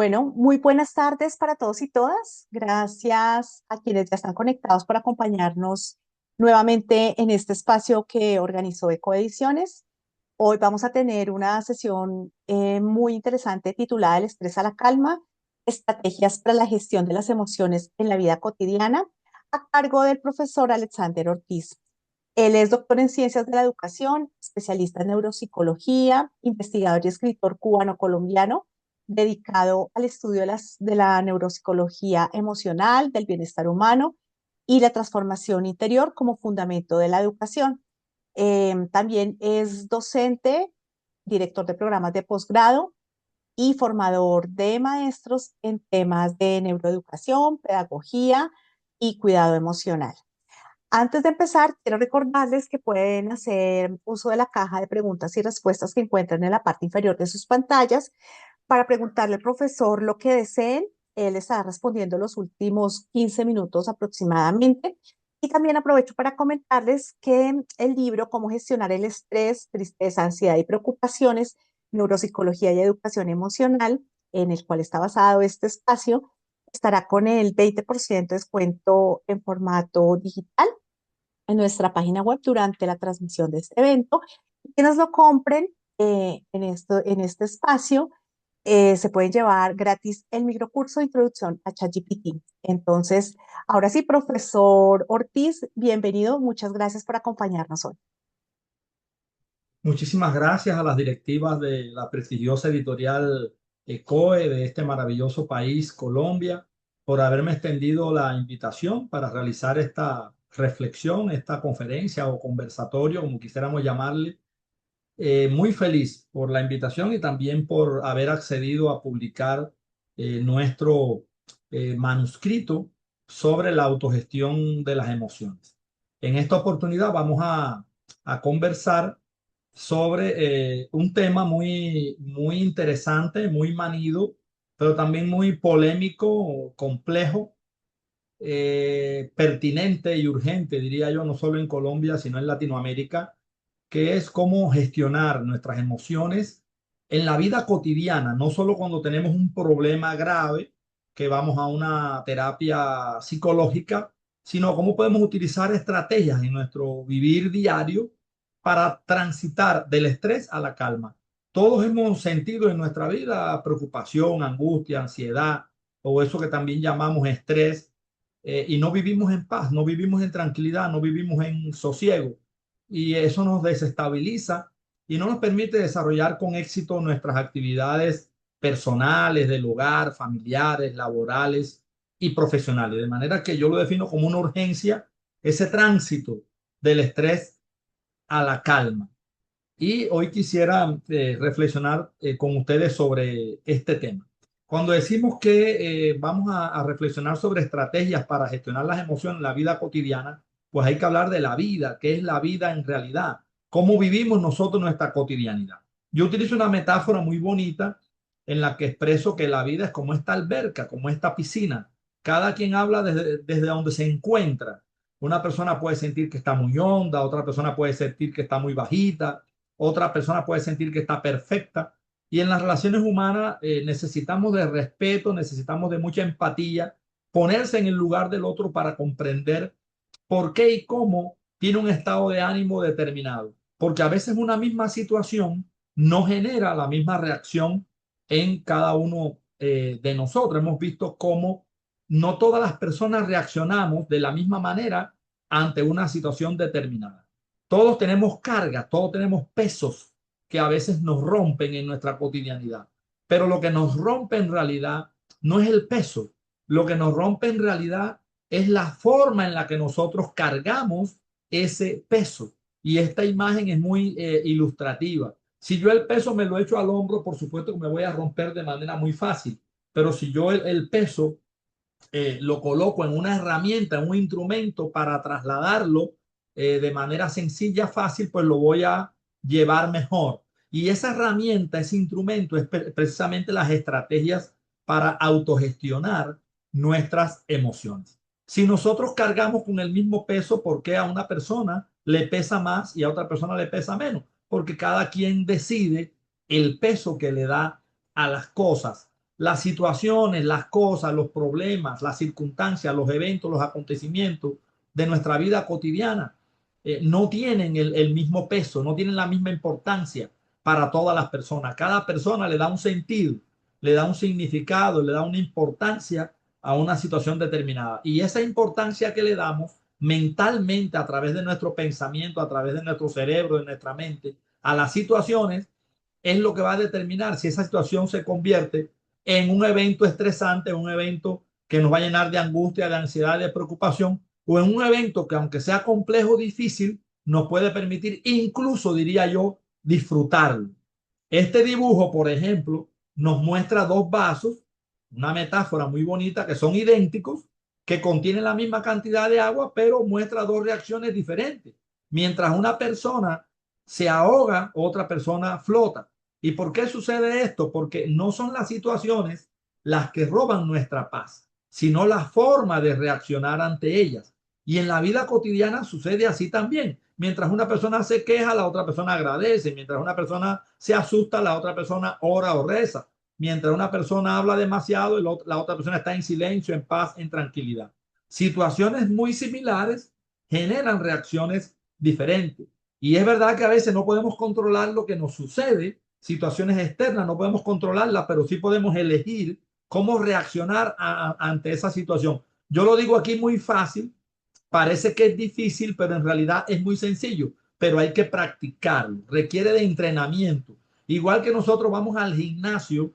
Bueno, muy buenas tardes para todos y todas. Gracias a quienes ya están conectados por acompañarnos nuevamente en este espacio que organizó Ecoediciones. Hoy vamos a tener una sesión muy interesante titulada El estrés a la calma, estrategias para la gestión de las emociones en la vida cotidiana, a cargo del profesor Alexander Ortiz. Él es doctor en ciencias de la educación, especialista en neuropsicología, investigador y escritor cubano-colombiano, dedicado al estudio de la neuropsicología emocional, del bienestar humano y la transformación interior como fundamento de la educación. También es docente, director de programas de posgrado y formador de maestros en temas de neuroeducación, pedagogía y cuidado emocional. Antes de empezar, quiero recordarles que pueden hacer uso de la caja de preguntas y respuestas que encuentran en la parte inferior de sus pantallas para preguntarle al profesor lo que deseen. Él estará respondiendo los últimos 15 minutos aproximadamente. Y también aprovecho para comentarles que el libro Cómo gestionar el estrés, tristeza, ansiedad y preocupaciones, neuropsicología y educación emocional, en el cual está basado este espacio, estará con el 20% de descuento en formato digital en nuestra página web durante la transmisión de este evento. Quienes lo compren en este espacio se pueden llevar gratis el microcurso de introducción a ChatGPT. Entonces, ahora sí, profesor Ortiz, bienvenido. Muchas gracias por acompañarnos hoy. Muchísimas gracias a las directivas de la prestigiosa editorial ECOE de este maravilloso país, Colombia, por haberme extendido la invitación para realizar esta reflexión, esta conferencia o conversatorio, como quisiéramos llamarle. Muy feliz por la invitación y también por haber accedido a publicar nuestro manuscrito sobre la autogestión de las emociones. En esta oportunidad vamos a conversar sobre un tema muy interesante, muy manido, pero también muy polémico, complejo, pertinente y urgente, diría yo, no solo en Colombia, sino en Latinoamérica, que es cómo gestionar nuestras emociones en la vida cotidiana, no solo cuando tenemos un problema grave, que vamos a una terapia psicológica, sino cómo podemos utilizar estrategias en nuestro vivir diario para transitar del estrés a la calma. Todos hemos sentido en nuestra vida preocupación, angustia, ansiedad o eso que también llamamos estrés, y no vivimos en paz, no vivimos en tranquilidad, no vivimos en sosiego, y eso nos desestabiliza y no nos permite desarrollar con éxito nuestras actividades personales, del hogar, familiares, laborales y profesionales. De manera que yo lo defino como una urgencia, ese tránsito del estrés a la calma. Y hoy quisiera reflexionar con ustedes sobre este tema. Cuando decimos que vamos a reflexionar sobre estrategias para gestionar las emociones en la vida cotidiana, pues hay que hablar de la vida, qué es la vida en realidad, cómo vivimos nosotros nuestra cotidianidad. Yo utilizo una metáfora muy bonita en la que expreso que la vida es como esta alberca, como esta piscina. Cada quien habla desde donde se encuentra. Una persona puede sentir que está muy honda, otra persona puede sentir que está muy bajita, otra persona puede sentir que está perfecta. Y en las relaciones humanas necesitamos de respeto, necesitamos de mucha empatía, ponerse en el lugar del otro para comprender por qué y cómo tiene un estado de ánimo determinado. Porque a veces una misma situación no genera la misma reacción en cada uno de nosotros. Hemos visto cómo no todas las personas reaccionamos de la misma manera ante una situación determinada. Todos tenemos cargas, todos tenemos pesos que a veces nos rompen en nuestra cotidianidad. Pero lo que nos rompe en realidad no es el peso. Lo que nos rompe en realidad es la forma en la que nosotros cargamos ese peso. Y esta imagen es muy ilustrativa. Si yo el peso me lo echo al hombro, por supuesto que me voy a romper de manera muy fácil. Pero si yo el peso lo coloco en una herramienta, en un instrumento para trasladarlo de manera sencilla, fácil, pues lo voy a llevar mejor. Y esa herramienta, ese instrumento es precisamente las estrategias para autogestionar nuestras emociones. Si nosotros cargamos con el mismo peso, ¿por qué a una persona le pesa más y a otra persona le pesa menos? Porque cada quien decide el peso que le da a las cosas. las situaciones, las cosas, los problemas, las circunstancias, los eventos, los acontecimientos de nuestra vida cotidiana no tienen el mismo peso, no tienen la misma importancia para todas las personas. Cada persona le da un sentido, le da un significado, le da una importancia a una situación determinada. Y esa importancia que le damos mentalmente a través de nuestro pensamiento, a través de nuestro cerebro, de nuestra mente, a las situaciones, es lo que va a determinar si esa situación se convierte en un evento estresante, un evento que nos va a llenar de angustia, de ansiedad, de preocupación, o en un evento que aunque sea complejo, difícil, nos puede permitir incluso, diría yo, disfrutarlo. Este dibujo, por ejemplo, nos muestra dos vasos, una metáfora muy bonita, que son idénticos, que contienen la misma cantidad de agua, pero muestra dos reacciones diferentes. Mientras una persona se ahoga, otra persona flota. ¿Y por qué sucede esto? Porque no son las situaciones las que roban nuestra paz, sino la forma de reaccionar ante ellas. Y en la vida cotidiana sucede así también. Mientras una persona se queja, la otra persona agradece. Mientras una persona se asusta, la otra persona ora o reza. Mientras una persona habla demasiado, la otra persona está en silencio, en paz, en tranquilidad. Situaciones muy similares generan reacciones diferentes. Y es verdad que a veces no podemos controlar lo que nos sucede, situaciones externas no podemos controlarlas, pero sí podemos elegir cómo reaccionar ante esa situación. Yo lo digo aquí muy fácil, parece que es difícil, pero en realidad es muy sencillo, pero hay que practicarlo, requiere de entrenamiento. Igual que nosotros vamos al gimnasio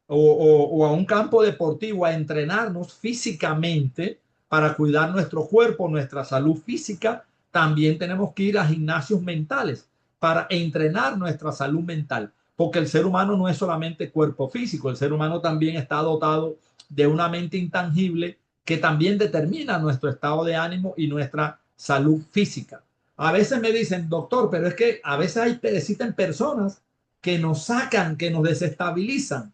o a un campo deportivo a entrenarnos físicamente para cuidar nuestro cuerpo, nuestra salud física, también tenemos que ir a gimnasios mentales para entrenar nuestra salud mental, porque el ser humano no es solamente cuerpo físico, el ser humano también está dotado de una mente intangible que también determina nuestro estado de ánimo y nuestra salud física. A veces me dicen, doctor, pero es que a veces existen personas que nos sacan, que nos desestabilizan.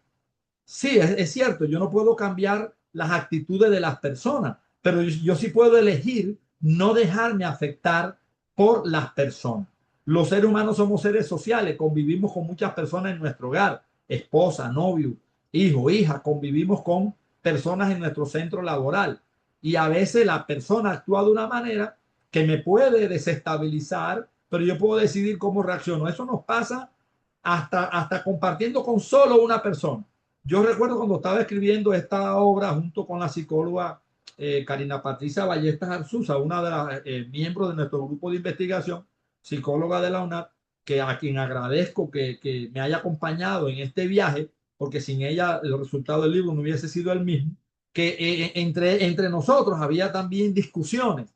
Sí, es cierto, yo no puedo cambiar las actitudes de las personas, pero yo sí puedo elegir no dejarme afectar por las personas. Los seres humanos somos seres sociales, convivimos con muchas personas en nuestro hogar, esposa, novio, hijo, hija, convivimos con personas en nuestro centro laboral. Y a veces la persona actúa de una manera que me puede desestabilizar, pero yo puedo decidir cómo reacciono. Eso nos pasa hasta compartiendo con solo una persona. Yo recuerdo cuando estaba escribiendo esta obra junto con la psicóloga Karina Patricia Ballestas Arzuza, una de las miembros de nuestro grupo de investigación, psicóloga de la UNAD, que a quien agradezco que me haya acompañado en este viaje, porque sin ella el resultado del libro no hubiese sido el mismo, que entre nosotros había también discusiones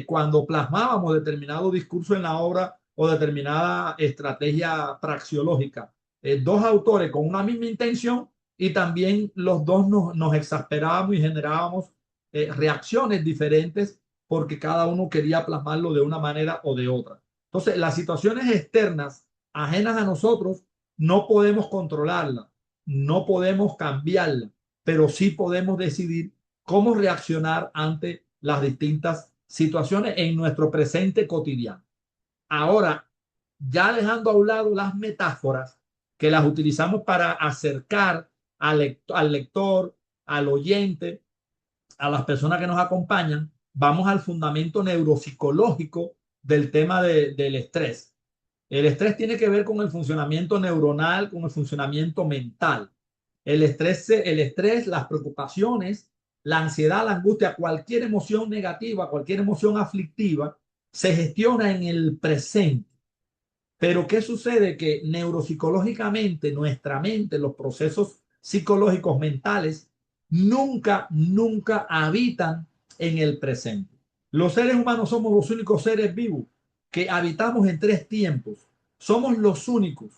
cuando plasmábamos determinado discurso en la obra o determinada estrategia praxeológica. Dos autores con una misma intención y también los dos nos exasperábamos y generábamos reacciones diferentes porque cada uno quería plasmarlo de una manera o de otra. Entonces, las situaciones externas ajenas a nosotros no podemos controlarlas, no podemos cambiarlas, pero sí podemos decidir cómo reaccionar ante las distintas situaciones en nuestro presente cotidiano. Ahora, ya dejando a un lado las metáforas que las utilizamos para acercar al lector, al oyente, a las personas que nos acompañan, vamos al fundamento neuropsicológico del tema del estrés. El estrés tiene que ver con el funcionamiento neuronal, con el funcionamiento mental. El estrés, las preocupaciones, la ansiedad, la angustia, cualquier emoción negativa, cualquier emoción aflictiva, se gestiona en el presente. Pero ¿qué sucede? Que neuropsicológicamente nuestra mente, los procesos psicológicos mentales, nunca habitan en el presente. Los seres humanos somos los únicos seres vivos que habitamos en tres tiempos. Somos los únicos,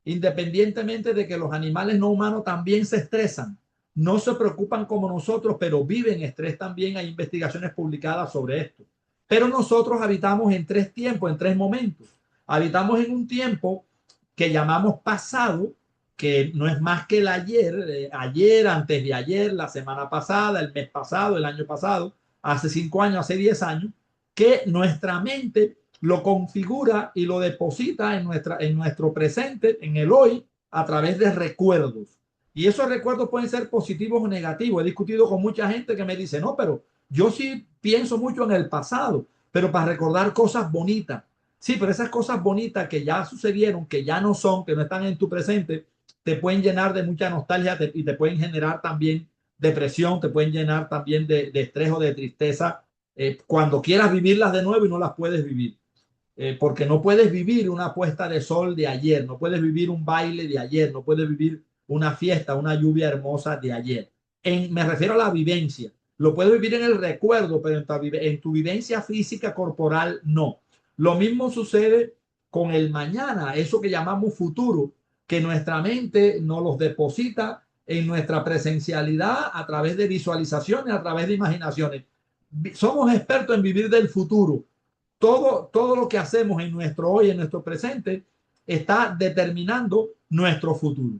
independientemente de que los animales no humanos también se estresan. No se preocupan como nosotros, pero viven estrés también. Hay investigaciones publicadas sobre esto. Pero nosotros habitamos en tres tiempos, en tres momentos. Habitamos en un tiempo que llamamos pasado, que no es más que el ayer, ayer, antes de ayer, la semana pasada, el mes pasado, el año pasado, hace 5 años, hace 10 años, que nuestra mente lo configura y lo deposita en nuestro presente, en el hoy, a través de recuerdos. Y esos recuerdos pueden ser positivos o negativos. He discutido con mucha gente que me dice, no, pero yo sí pienso mucho en el pasado, pero para recordar cosas bonitas. Sí, pero esas cosas bonitas que ya sucedieron, que ya no son, que no están en tu presente, te pueden llenar de mucha nostalgia y te pueden generar también depresión, te pueden llenar también de estrés o de tristeza cuando quieras vivirlas de nuevo y no las puedes vivir. Porque no puedes vivir una puesta de sol de ayer, no puedes vivir un baile de ayer, no puedes vivir una fiesta, una lluvia hermosa de ayer. Me refiero a la vivencia. Lo puedes vivir en el recuerdo, pero en tu vivencia física corporal no. Lo mismo sucede con el mañana, eso que llamamos futuro, que nuestra mente nos los deposita en nuestra presencialidad a través de visualizaciones, a través de imaginaciones. Somos expertos en vivir del futuro. Todo lo que hacemos en nuestro hoy, en nuestro presente, está determinando nuestro futuro.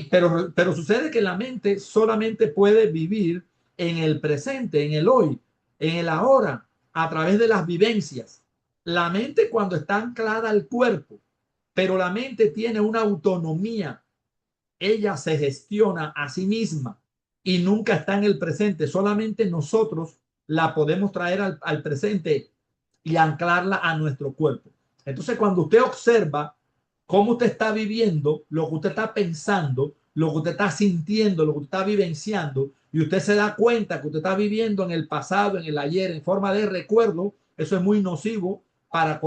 Pero sucede que la mente solamente puede vivir en el presente, en el hoy, en el ahora, a través de las vivencias. La mente cuando está anclada al cuerpo, pero la mente tiene una autonomía, ella se gestiona a sí misma y nunca está en el presente. Solamente nosotros la podemos traer al presente y anclarla a nuestro cuerpo. Entonces, cuando usted observa cómo usted está viviendo, lo que usted está pensando, lo que usted está sintiendo, lo que usted está vivenciando, y usted se da cuenta que usted está viviendo en el pasado, en el ayer, en forma de recuerdo, eso es muy nocivo para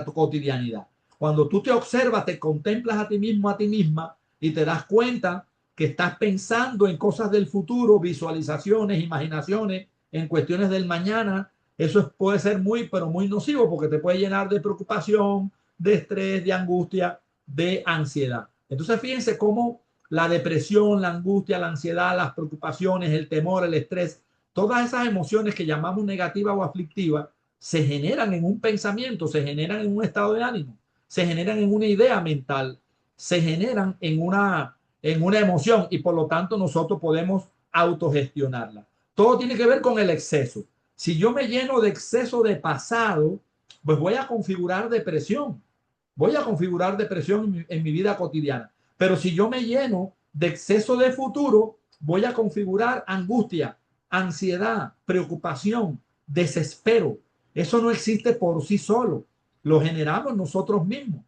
tu cotidianidad. Cuando tú te observas, te contemplas a ti mismo, a ti misma, y te das cuenta que estás pensando en cosas del futuro, visualizaciones, imaginaciones, en cuestiones del mañana, eso puede ser muy, pero muy nocivo porque te puede llenar de preocupación, de estrés, de angustia, de ansiedad. Entonces, fíjense cómo la depresión, la angustia, la ansiedad, las preocupaciones, el temor, el estrés, todas esas emociones que llamamos negativas o aflictivas, se generan en un pensamiento, se generan en un estado de ánimo, se generan en una idea mental, se generan en una emoción y por lo tanto nosotros podemos autogestionarla. Todo tiene que ver con el exceso. Si yo me lleno de exceso de pasado, pues voy a configurar depresión. Voy a configurar depresión en mi vida cotidiana. Pero si yo me lleno de exceso de futuro, voy a configurar angustia, ansiedad, preocupación, desespero. Eso no existe por sí solo. Lo generamos nosotros mismos.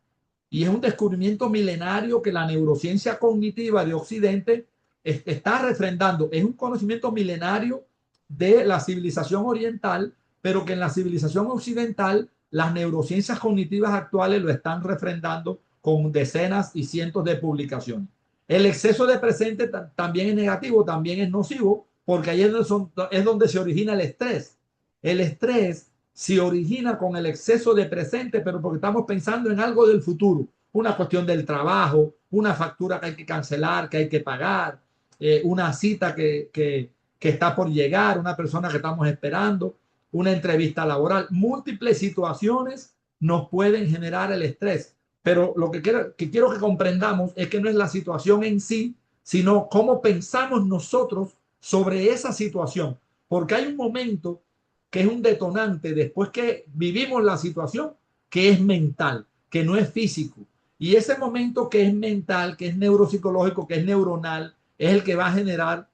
Y es un descubrimiento milenario que la neurociencia cognitiva de Occidente está refrendando. Es un conocimiento milenario de la civilización oriental, pero que en la civilización occidental las neurociencias cognitivas actuales lo están refrendando con decenas y cientos de publicaciones. El exceso de presente también es negativo, también es nocivo, porque ahí es donde se origina el estrés. El estrés se origina con el exceso de presente, pero porque estamos pensando en algo del futuro, una cuestión del trabajo, una factura que hay que cancelar, que hay que pagar, una cita que está por llegar, una persona que estamos esperando, una entrevista laboral. Múltiples situaciones nos pueden generar el estrés, pero lo que quiero que comprendamos es que no es la situación en sí, sino cómo pensamos nosotros sobre esa situación, porque hay un momento que es un detonante después que vivimos la situación, que es mental, que no es físico. Y ese momento que es mental, que es neuropsicológico, que es neuronal, es el que va a generar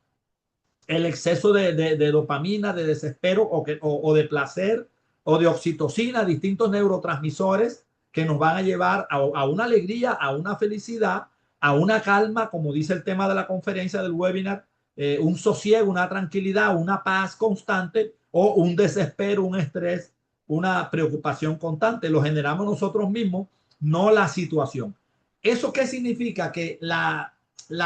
el exceso de dopamina, de desespero o de placer o de oxitocina, distintos neurotransmisores que nos van a llevar a una alegría, a una felicidad, a una calma, como dice el tema de la conferencia del webinar, un sosiego, una tranquilidad, una paz constante o un desespero, un estrés, una preocupación constante. Lo generamos nosotros mismos, no la situación. ¿Eso qué significa? Que la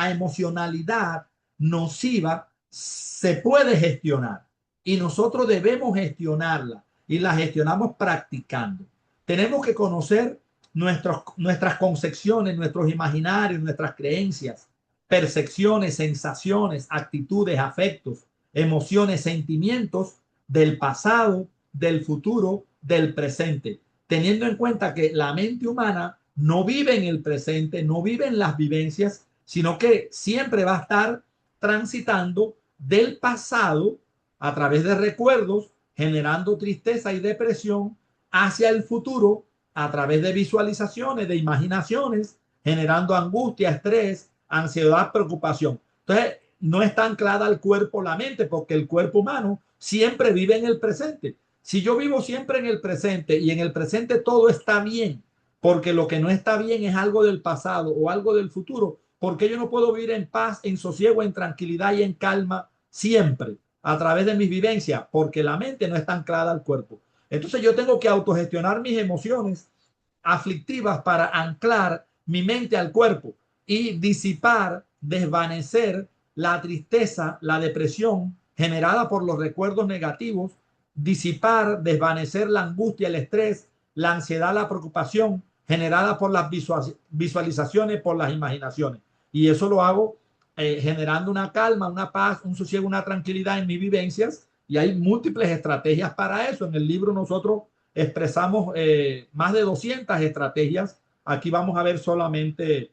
emocionalidad nociva se puede gestionar y nosotros debemos gestionarla y la gestionamos practicando. Tenemos que conocer nuestras concepciones, nuestros imaginarios, nuestras creencias, percepciones, sensaciones, actitudes, afectos, emociones, sentimientos del pasado, del futuro, del presente, teniendo en cuenta que la mente humana no vive en el presente, no vive en las vivencias, sino que siempre va a estar transitando del pasado a través de recuerdos, generando tristeza y depresión, hacia el futuro a través de visualizaciones, de imaginaciones, generando angustia, estrés, ansiedad, preocupación. Entonces, no está anclada al cuerpo la mente, porque el cuerpo humano siempre vive en el presente. Si yo vivo siempre en el presente y en el presente todo está bien, porque lo que no está bien es algo del pasado o algo del futuro, porque yo no puedo vivir en paz, en sosiego, en tranquilidad y en calma siempre a través de mis vivencias, porque la mente no está anclada al cuerpo. Entonces yo tengo que autogestionar mis emociones aflictivas para anclar mi mente al cuerpo y disipar, desvanecer la tristeza, la depresión generada por los recuerdos negativos, disipar, desvanecer la angustia, el estrés, la ansiedad, la preocupación generada por las visualizaciones, por las imaginaciones. Y eso lo hago generando una calma, una paz, un sosiego, una tranquilidad en mis vivencias. Y hay múltiples estrategias para eso. En el libro nosotros expresamos más de 200 estrategias. Aquí vamos a ver solamente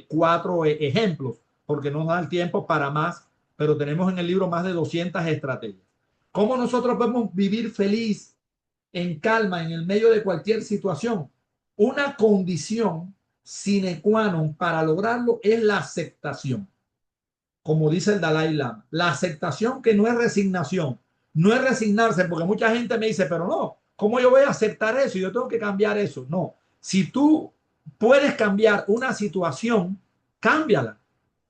4 ejemplos, porque no nos da el tiempo para más, pero tenemos en el libro más de 200 estrategias. ¿Cómo nosotros podemos vivir feliz, en calma, en el medio de cualquier situación? Una condición sine qua non para lograrlo es la aceptación, como dice el Dalai Lama. La aceptación, que no es resignación, no es resignarse, porque mucha gente me dice, pero no, ¿cómo yo voy a aceptar eso? Yo tengo que cambiar eso. No, si tú puedes cambiar una situación, cámbiala.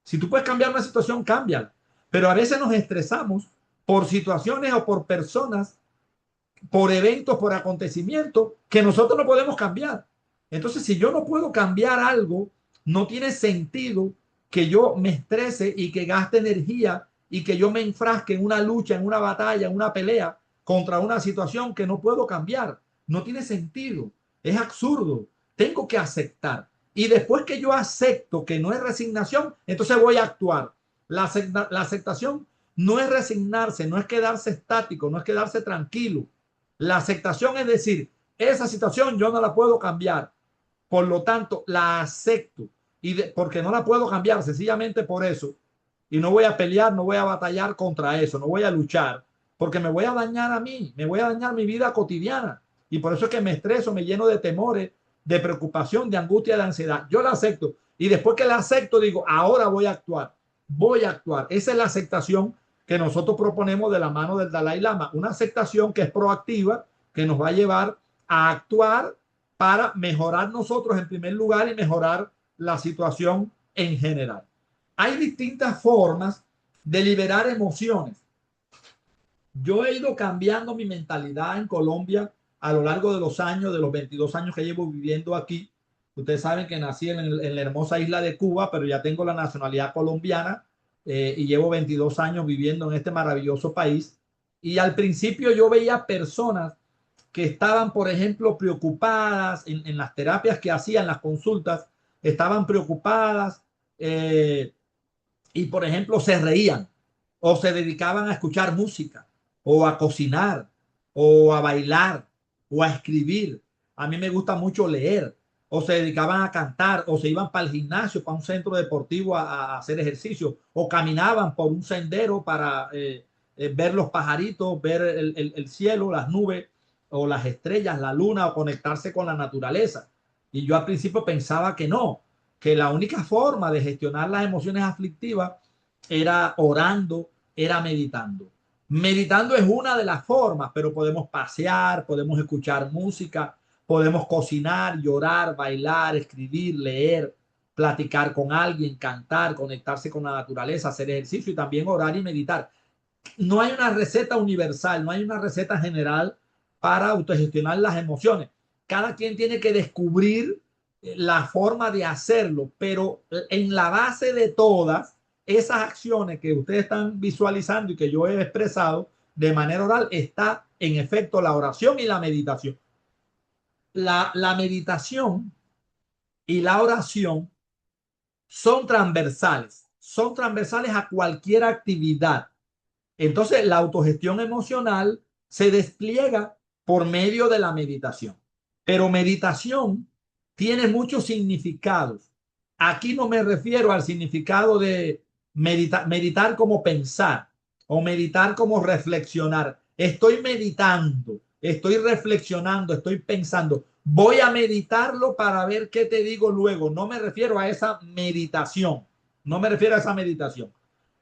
Si tú puedes cambiar una situación, cámbiala. Pero a veces nos estresamos por situaciones o por personas, por eventos, por acontecimientos que nosotros no podemos cambiar. Entonces, si yo no puedo cambiar algo, no tiene sentido que yo me estrese y que gaste energía y que yo me enfrasque en una lucha, en una batalla, en una pelea contra una situación que no puedo cambiar. No tiene sentido. Es absurdo. Tengo que aceptar. Y después que yo acepto que no es resignación, entonces voy a actuar. La aceptación no es resignarse, no es quedarse estático, no es quedarse tranquilo. La aceptación es decir, esa situación yo no la puedo cambiar, por lo tanto la acepto porque no la puedo cambiar, sencillamente por eso. Y no voy a pelear, no voy a batallar contra eso, no voy a luchar, porque me voy a dañar a mí, me voy a dañar mi vida cotidiana. Y por eso es que me estreso, me lleno de temores, de preocupación, de angustia, de ansiedad. Yo la acepto. Y después que la acepto, digo, ahora voy a actuar. Voy a actuar. Esa es la aceptación que nosotros proponemos de la mano del Dalai Lama. Una aceptación que es proactiva, que nos va a llevar a actuar para mejorar nosotros en primer lugar y mejorar la situación en general. Hay distintas formas de liberar emociones. Yo he ido cambiando mi mentalidad en Colombia a lo largo de los años, de los 22 años que llevo viviendo aquí. Ustedes saben que nací en la hermosa isla de Cuba, pero ya tengo la nacionalidad colombiana y llevo 22 años viviendo en este maravilloso país. Y al principio yo veía personas que estaban, por ejemplo, preocupadas en las terapias que hacían, las consultas, estaban preocupadas y, por ejemplo, se reían o se dedicaban a escuchar música o a cocinar o a bailar o a escribir. A mí me gusta mucho leer, o se dedicaban a cantar o se iban para el gimnasio, para un centro deportivo a hacer ejercicio o caminaban por un sendero para ver los pajaritos, ver el cielo, las nubes o las estrellas, la luna o conectarse con la naturaleza. Y yo al principio pensaba que no, que la única forma de gestionar las emociones aflictivas era orando, era meditando. Meditando es una de las formas, pero podemos pasear, podemos escuchar música, podemos cocinar, llorar, bailar, escribir, leer, platicar con alguien, cantar, conectarse con la naturaleza, hacer ejercicio y también orar y meditar. No hay una receta universal, no hay una receta general para autogestionar las emociones. Cada quien tiene que descubrir la forma de hacerlo, pero en la base de todas esas acciones que ustedes están visualizando y que yo he expresado de manera oral está en efecto la oración y la meditación. La meditación y la oración son transversales a cualquier actividad. Entonces, la autogestión emocional se despliega por medio de la meditación. Pero meditación tiene muchos significados. Aquí no me refiero al significado de meditar como pensar o meditar como reflexionar. Estoy meditando, estoy reflexionando, estoy pensando. Voy a meditarlo para ver qué te digo luego. No me refiero a esa meditación. No me refiero a esa meditación.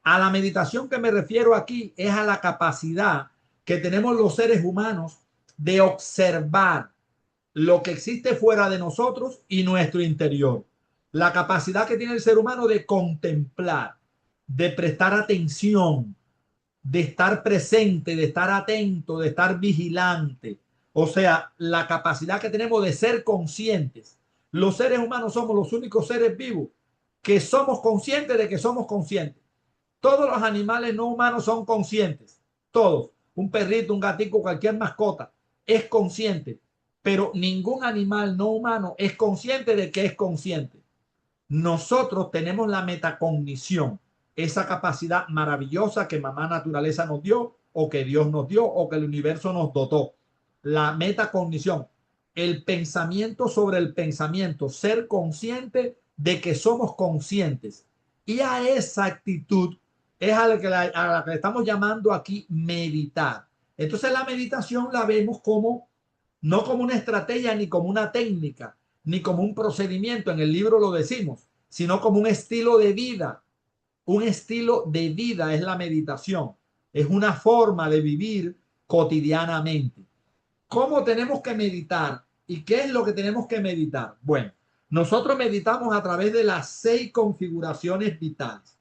A la meditación que me refiero aquí es a la capacidad que tenemos los seres humanos de observar lo que existe fuera de nosotros y nuestro interior. La capacidad que tiene el ser humano de contemplar, de prestar atención, de estar presente, de estar atento, de estar vigilante. O sea, la capacidad que tenemos de ser conscientes. Los seres humanos somos los únicos seres vivos que somos conscientes de que somos conscientes. Todos los animales no humanos son conscientes. Todos. Un perrito, un gatito, cualquier mascota es consciente. Pero ningún animal no humano es consciente de que es consciente. Nosotros tenemos la metacognición, esa capacidad maravillosa que mamá naturaleza nos dio, o que Dios nos dio, o que el universo nos dotó. La metacognición, el pensamiento sobre el pensamiento, ser consciente de que somos conscientes. Y a esa actitud es a la que le estamos llamando aquí meditar. Entonces la meditación la vemos como, no como una estrategia ni como una técnica, ni como un procedimiento, en el libro lo decimos, sino como un estilo de vida. Un estilo de vida es la meditación. Es una forma de vivir cotidianamente. ¿Cómo tenemos que meditar? ¿Y qué es lo que tenemos que meditar? Bueno, nosotros meditamos a través de las 6 configuraciones vitales.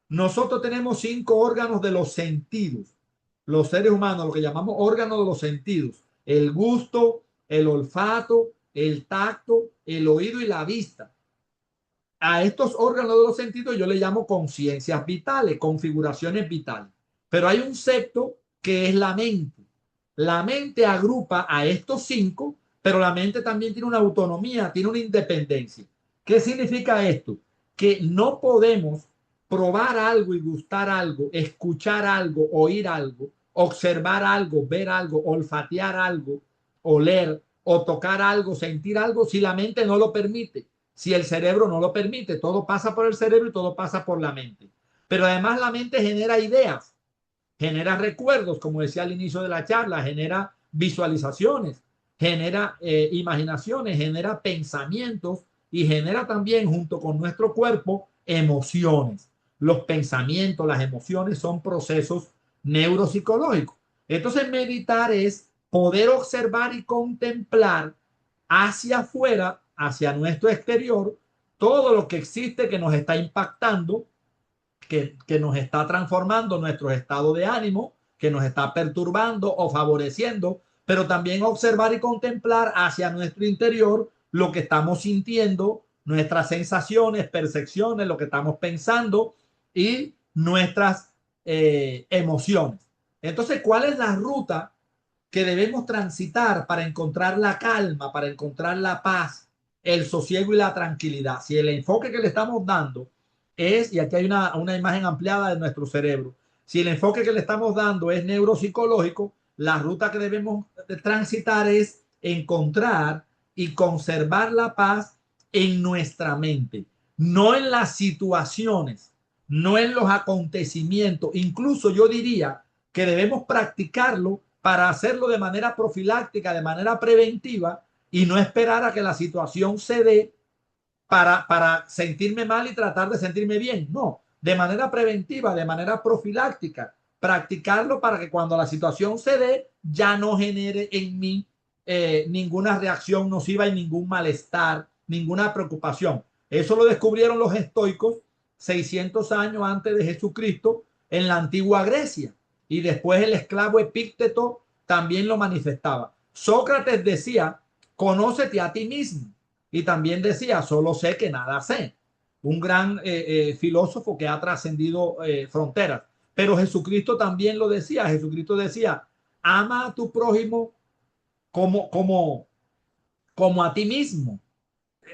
Nosotros tenemos 5 órganos de los sentidos. Los seres humanos, lo que llamamos órganos de los sentidos. El gusto, el olfato, el tacto, el oído y la vista. A estos órganos de los sentidos yo le llamo conciencias vitales, configuraciones vitales. Pero hay un sexto que es la mente. La mente agrupa a estos 5, pero la mente también tiene una autonomía, tiene una independencia. ¿Qué significa esto? Que no podemos probar algo y gustar algo, escuchar algo, oír algo, observar algo, ver algo, olfatear algo, oler o tocar algo, sentir algo, si la mente no lo permite, si el cerebro no lo permite. Todo pasa por el cerebro y todo pasa por la mente. Pero además la mente genera ideas, genera recuerdos, como decía al inicio de la charla, genera visualizaciones, genera imaginaciones, genera pensamientos y genera también, junto con nuestro cuerpo, emociones. Los pensamientos, las emociones son procesos neuropsicológicos. Entonces, meditar es poder observar y contemplar hacia afuera, hacia nuestro exterior, todo lo que existe que nos está impactando, que nos está transformando nuestro estado de ánimo, que nos está perturbando o favoreciendo, pero también observar y contemplar hacia nuestro interior lo que estamos sintiendo, nuestras sensaciones, percepciones, lo que estamos pensando y nuestras emociones. Entonces, ¿cuál es la ruta que debemos transitar para encontrar la calma, para encontrar la paz, el sosiego y la tranquilidad? Si el enfoque que le estamos dando es, y aquí hay una imagen ampliada de nuestro cerebro, si el enfoque que le estamos dando es neuropsicológico, la ruta que debemos transitar es encontrar y conservar la paz en nuestra mente, no en las situaciones, no en los acontecimientos. Incluso yo diría que debemos practicarlo para hacerlo de manera profiláctica, de manera preventiva, y no esperar a que la situación se dé para sentirme mal y tratar de sentirme bien. No, de manera preventiva, de manera profiláctica, practicarlo para que cuando la situación se dé ya no genere en mí ninguna reacción nociva y ningún malestar, ninguna preocupación. Eso lo descubrieron los estoicos 600 años antes de Jesucristo en la antigua Grecia, y después el esclavo Epícteto también lo manifestaba. Sócrates decía: conócete a ti mismo. Y también decía: solo sé que nada sé. Un gran filósofo que ha trascendido fronteras. Pero Jesucristo también lo decía. Jesucristo decía: ama a tu prójimo como a ti mismo.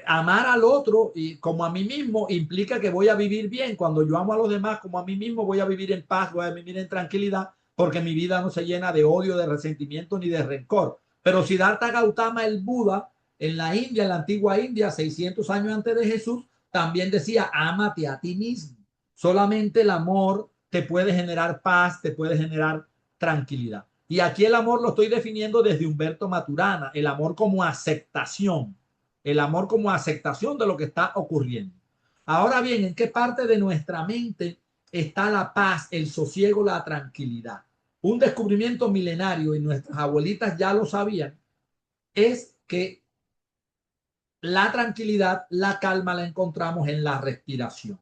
Amar al otro y como a mí mismo implica que voy a vivir bien. Cuando yo amo a los demás como a mí mismo, voy a vivir en paz, voy a vivir en tranquilidad, porque mi vida no se llena de odio, de resentimiento ni de rencor. Pero Siddhartha Gautama, el Buda, en la India, en la antigua India, 600 años antes de Jesús, también decía: ámate a ti mismo. Solamente el amor te puede generar paz, te puede generar tranquilidad. Y aquí el amor lo estoy definiendo desde Humberto Maturana, el amor como aceptación de lo que está ocurriendo. Ahora bien, ¿en qué parte de nuestra mente está la paz, el sosiego, la tranquilidad? Un descubrimiento milenario, y nuestras abuelitas ya lo sabían, es que la tranquilidad, la calma la encontramos en la respiración,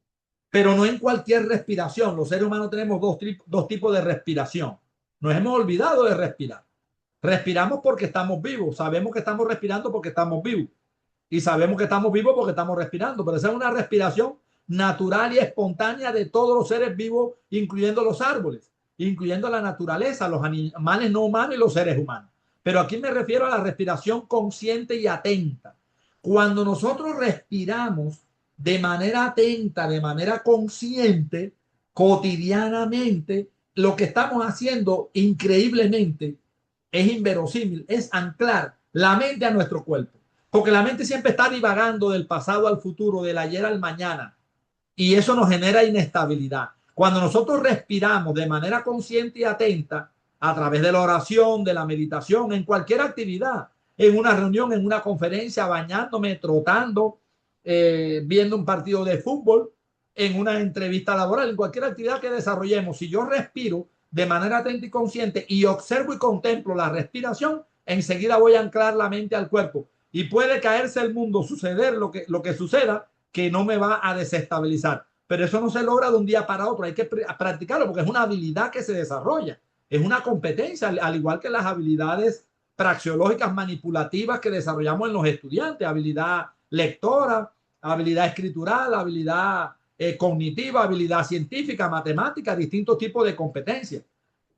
pero no en cualquier respiración. Los seres humanos tenemos dos tipos de respiración. Nos hemos olvidado de respirar. Respiramos porque estamos vivos, sabemos que estamos respirando porque estamos vivos y sabemos que estamos vivos porque estamos respirando, pero esa es una respiración natural y espontánea de todos los seres vivos, incluyendo los árboles, incluyendo la naturaleza, los animales no humanos y los seres humanos. Pero aquí me refiero a la respiración consciente y atenta. Cuando nosotros respiramos de manera atenta, de manera consciente, cotidianamente, lo que estamos haciendo increíblemente es inverosímil, es anclar la mente a nuestro cuerpo. Porque la mente siempre está divagando del pasado al futuro, del ayer al mañana, y eso nos genera inestabilidad. Cuando nosotros respiramos de manera consciente y atenta, a través de la oración, de la meditación, en cualquier actividad, en una reunión, en una conferencia, bañándome, trotando, viendo un partido de fútbol, en una entrevista laboral, en cualquier actividad que desarrollemos, si yo respiro de manera atenta y consciente y observo y contemplo la respiración, enseguida voy a anclar la mente al cuerpo y puede caerse el mundo, suceder lo que suceda, que no me va a desestabilizar. Pero eso no se logra de un día para otro, hay que practicarlo porque es una habilidad que se desarrolla, es una competencia, al igual que las habilidades praxeológicas manipulativas que desarrollamos en los estudiantes, habilidad lectora, habilidad escritural, habilidad cognitiva, habilidad científica, matemática, distintos tipos de competencias.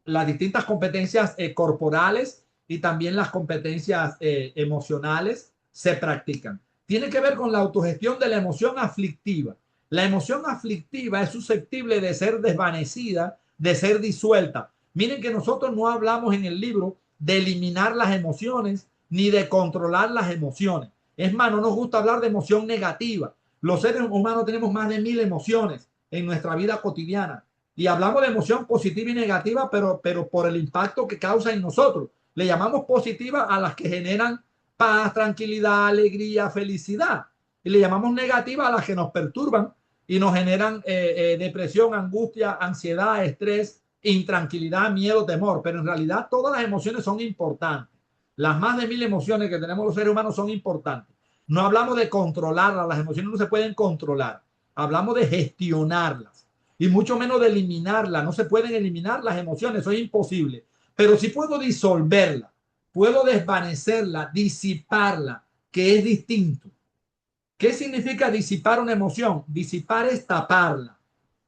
Las distintas competencias corporales y también las competencias emocionales se practican. Tiene que ver con la autogestión de la emoción aflictiva. La emoción aflictiva es susceptible de ser desvanecida, de ser disuelta. Miren que nosotros no hablamos en el libro de eliminar las emociones ni de controlar las emociones. Es más, no nos gusta hablar de emoción negativa. Los seres humanos tenemos más de 1000 emociones en nuestra vida cotidiana. Y hablamos de emoción positiva y negativa, pero por el impacto que causa en nosotros. Le llamamos positiva a las que generan paz, tranquilidad, alegría, felicidad. Y le llamamos negativa a las que nos perturban y nos generan depresión, angustia, ansiedad, estrés, intranquilidad, miedo, temor. Pero en realidad todas las emociones son importantes. Las más de 1000 emociones que tenemos los seres humanos son importantes. No hablamos de controlarlas, las emociones no se pueden controlar. Hablamos de gestionarlas y mucho menos de eliminarlas. No se pueden eliminar las emociones, eso es imposible. Pero sí puedo disolverla, puedo desvanecerla, disiparla, que es distinto. ¿Qué significa disipar una emoción? Disipar es taparla.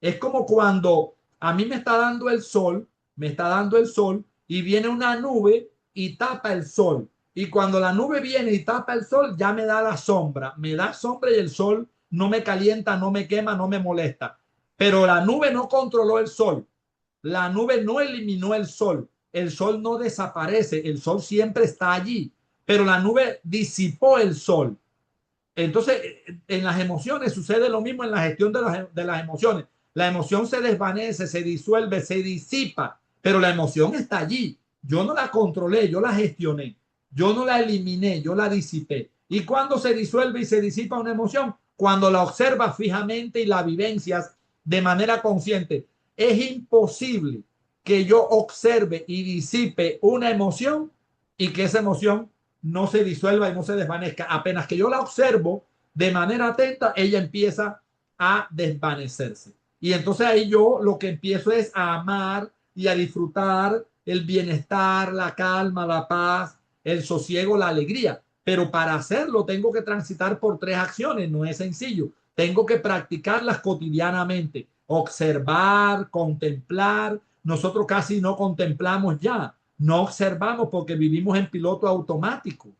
Es como cuando a mí me está dando el sol, me está dando el sol y viene una nube y tapa el sol. Y cuando la nube viene y tapa el sol, ya me da la sombra. Me da sombra y el sol no me calienta, no me quema, no me molesta. Pero la nube no controló el sol. La nube no eliminó el sol. El sol no desaparece. El sol siempre está allí. Pero la nube disipó el sol. Entonces, en las emociones sucede lo mismo en la gestión de las emociones. La emoción se desvanece, se disuelve, se disipa, pero la emoción está allí. Yo no la controlé, yo la gestioné. Yo no la eliminé, yo la disipé. ¿Y cuando se disuelve y se disipa una emoción? Cuando la observas fijamente y la vivencias de manera consciente. Es imposible que yo observe y disipe una emoción y que esa emoción no se disuelva y no se desvanezca. Apenas que yo la observo de manera atenta, ella empieza a desvanecerse. Y entonces ahí yo lo que empiezo es a amar y a disfrutar el bienestar, la calma, la paz, el sosiego, la alegría. Pero para hacerlo tengo que transitar por 3 acciones, no es sencillo. Tengo que practicarlas cotidianamente, observar, contemplar. Nosotros casi no contemplamos ya, no observamos porque vivimos en piloto automático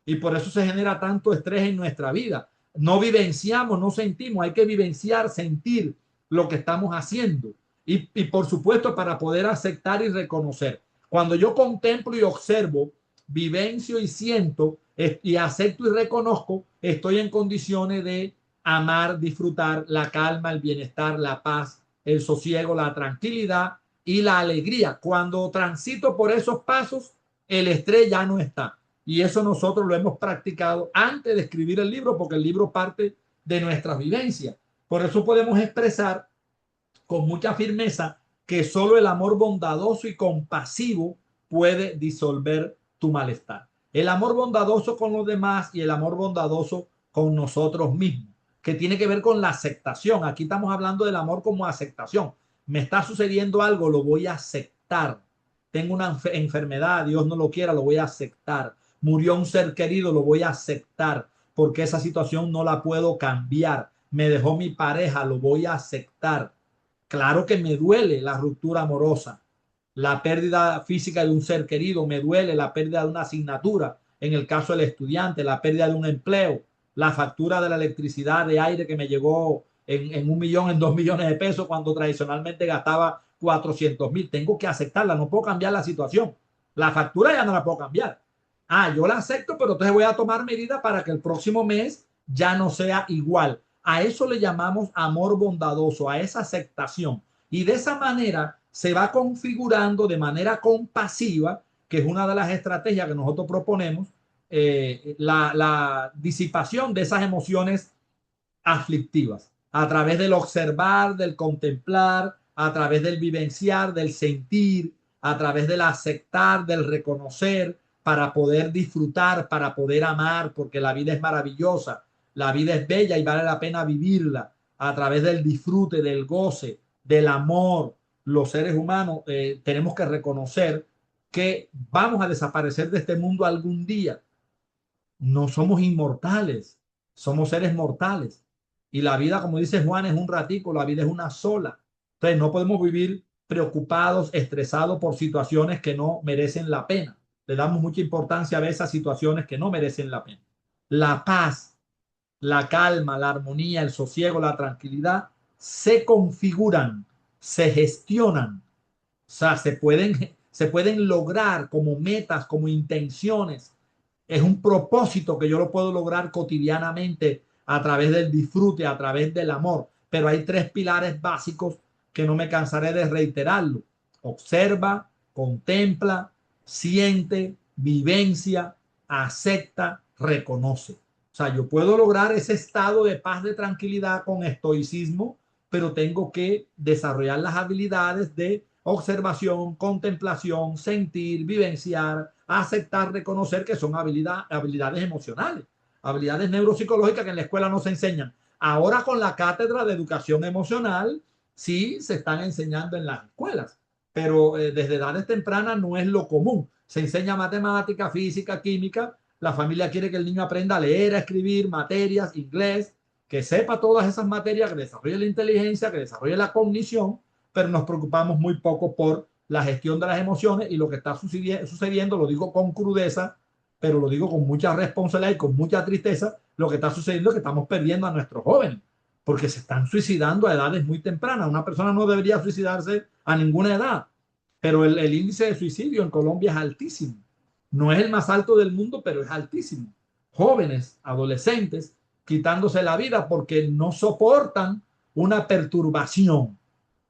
y por eso se genera tanto estrés en nuestra vida. No vivenciamos, no sentimos, hay que vivenciar, sentir lo que estamos haciendo y por supuesto para poder aceptar y reconocer. Cuando yo contemplo y observo, vivencio y siento y acepto y reconozco, estoy en condiciones de amar, disfrutar la calma, el bienestar, la paz, el sosiego, la tranquilidad y la alegría. Cuando transito por esos pasos, el estrés ya no está. Y eso nosotros lo hemos practicado antes de escribir el libro, porque el libro parte de nuestras vivencias. Por eso podemos expresar con mucha firmeza que solo el amor bondadoso y compasivo puede disolver tu malestar. El amor bondadoso con los demás y el amor bondadoso con nosotros mismos, que tiene que ver con la aceptación. Aquí estamos hablando del amor como aceptación. Me está sucediendo algo, lo voy a aceptar. Tengo una enfermedad, Dios no lo quiera, lo voy a aceptar. Murió un ser querido, lo voy a aceptar, porque esa situación no la puedo cambiar. Me dejó mi pareja, lo voy a aceptar. Claro que me duele la ruptura amorosa, la pérdida física de un ser querido, me duele la pérdida de una asignatura, en el caso del estudiante, la pérdida de un empleo, la factura de la electricidad, de aire que me llegó en 1 millón, en 2 millones de pesos, cuando tradicionalmente gastaba 400.000. Tengo que aceptarla, no puedo cambiar la situación. La factura ya no la puedo cambiar. Ah, yo la acepto, pero entonces voy a tomar medidas para que el próximo mes ya no sea igual. A eso le llamamos amor bondadoso, a esa aceptación. Y de esa manera se va configurando de manera compasiva, que es una de las estrategias que nosotros proponemos, la disipación de esas emociones aflictivas a través del observar, del contemplar, a través del vivenciar, del sentir, a través del aceptar, del reconocer, para poder disfrutar, para poder amar, porque la vida es maravillosa, la vida es bella y vale la pena vivirla a través del disfrute, del goce, del amor. Los seres humanos tenemos que reconocer que vamos a desaparecer de este mundo algún día. No somos inmortales, somos seres mortales. Y la vida, como dice Juan, es un ratico, la vida es una sola. Entonces no podemos vivir preocupados, estresados por situaciones que no merecen la pena. Le damos mucha importancia a esas situaciones que no merecen la pena. La paz, la calma, la armonía, el sosiego, la tranquilidad se configuran, se gestionan, o sea, se pueden lograr como metas, como intenciones. Es un propósito que yo lo puedo lograr cotidianamente a través del disfrute, a través del amor. Pero hay 3 pilares básicos que no me cansaré de reiterarlo. Observa, contempla, siente, vivencia, acepta, reconoce. O sea, yo puedo lograr ese estado de paz, de tranquilidad con estoicismo, pero tengo que desarrollar las habilidades de observación, contemplación, sentir, vivenciar, aceptar, reconocer, que son habilidades emocionales, habilidades neuropsicológicas que en la escuela no se enseñan. Ahora con la cátedra de educación emocional sí se están enseñando en las escuelas, pero desde edades tempranas no es lo común. Se enseña matemática, física, química. La familia quiere que el niño aprenda a leer, a escribir, materias, inglés, que sepa todas esas materias, que desarrolle la inteligencia, que desarrolle la cognición, pero nos preocupamos muy poco por la gestión de las emociones. Y lo que está sucediendo, lo digo con crudeza, pero lo digo con mucha responsabilidad y con mucha tristeza, lo que está sucediendo es que estamos perdiendo a nuestros jóvenes, porque se están suicidando a edades muy tempranas. Una persona no debería suicidarse a ninguna edad, pero el índice de suicidio en Colombia es altísimo. No es el más alto del mundo, pero es altísimo. Jóvenes, adolescentes, quitándose la vida porque no soportan una perturbación,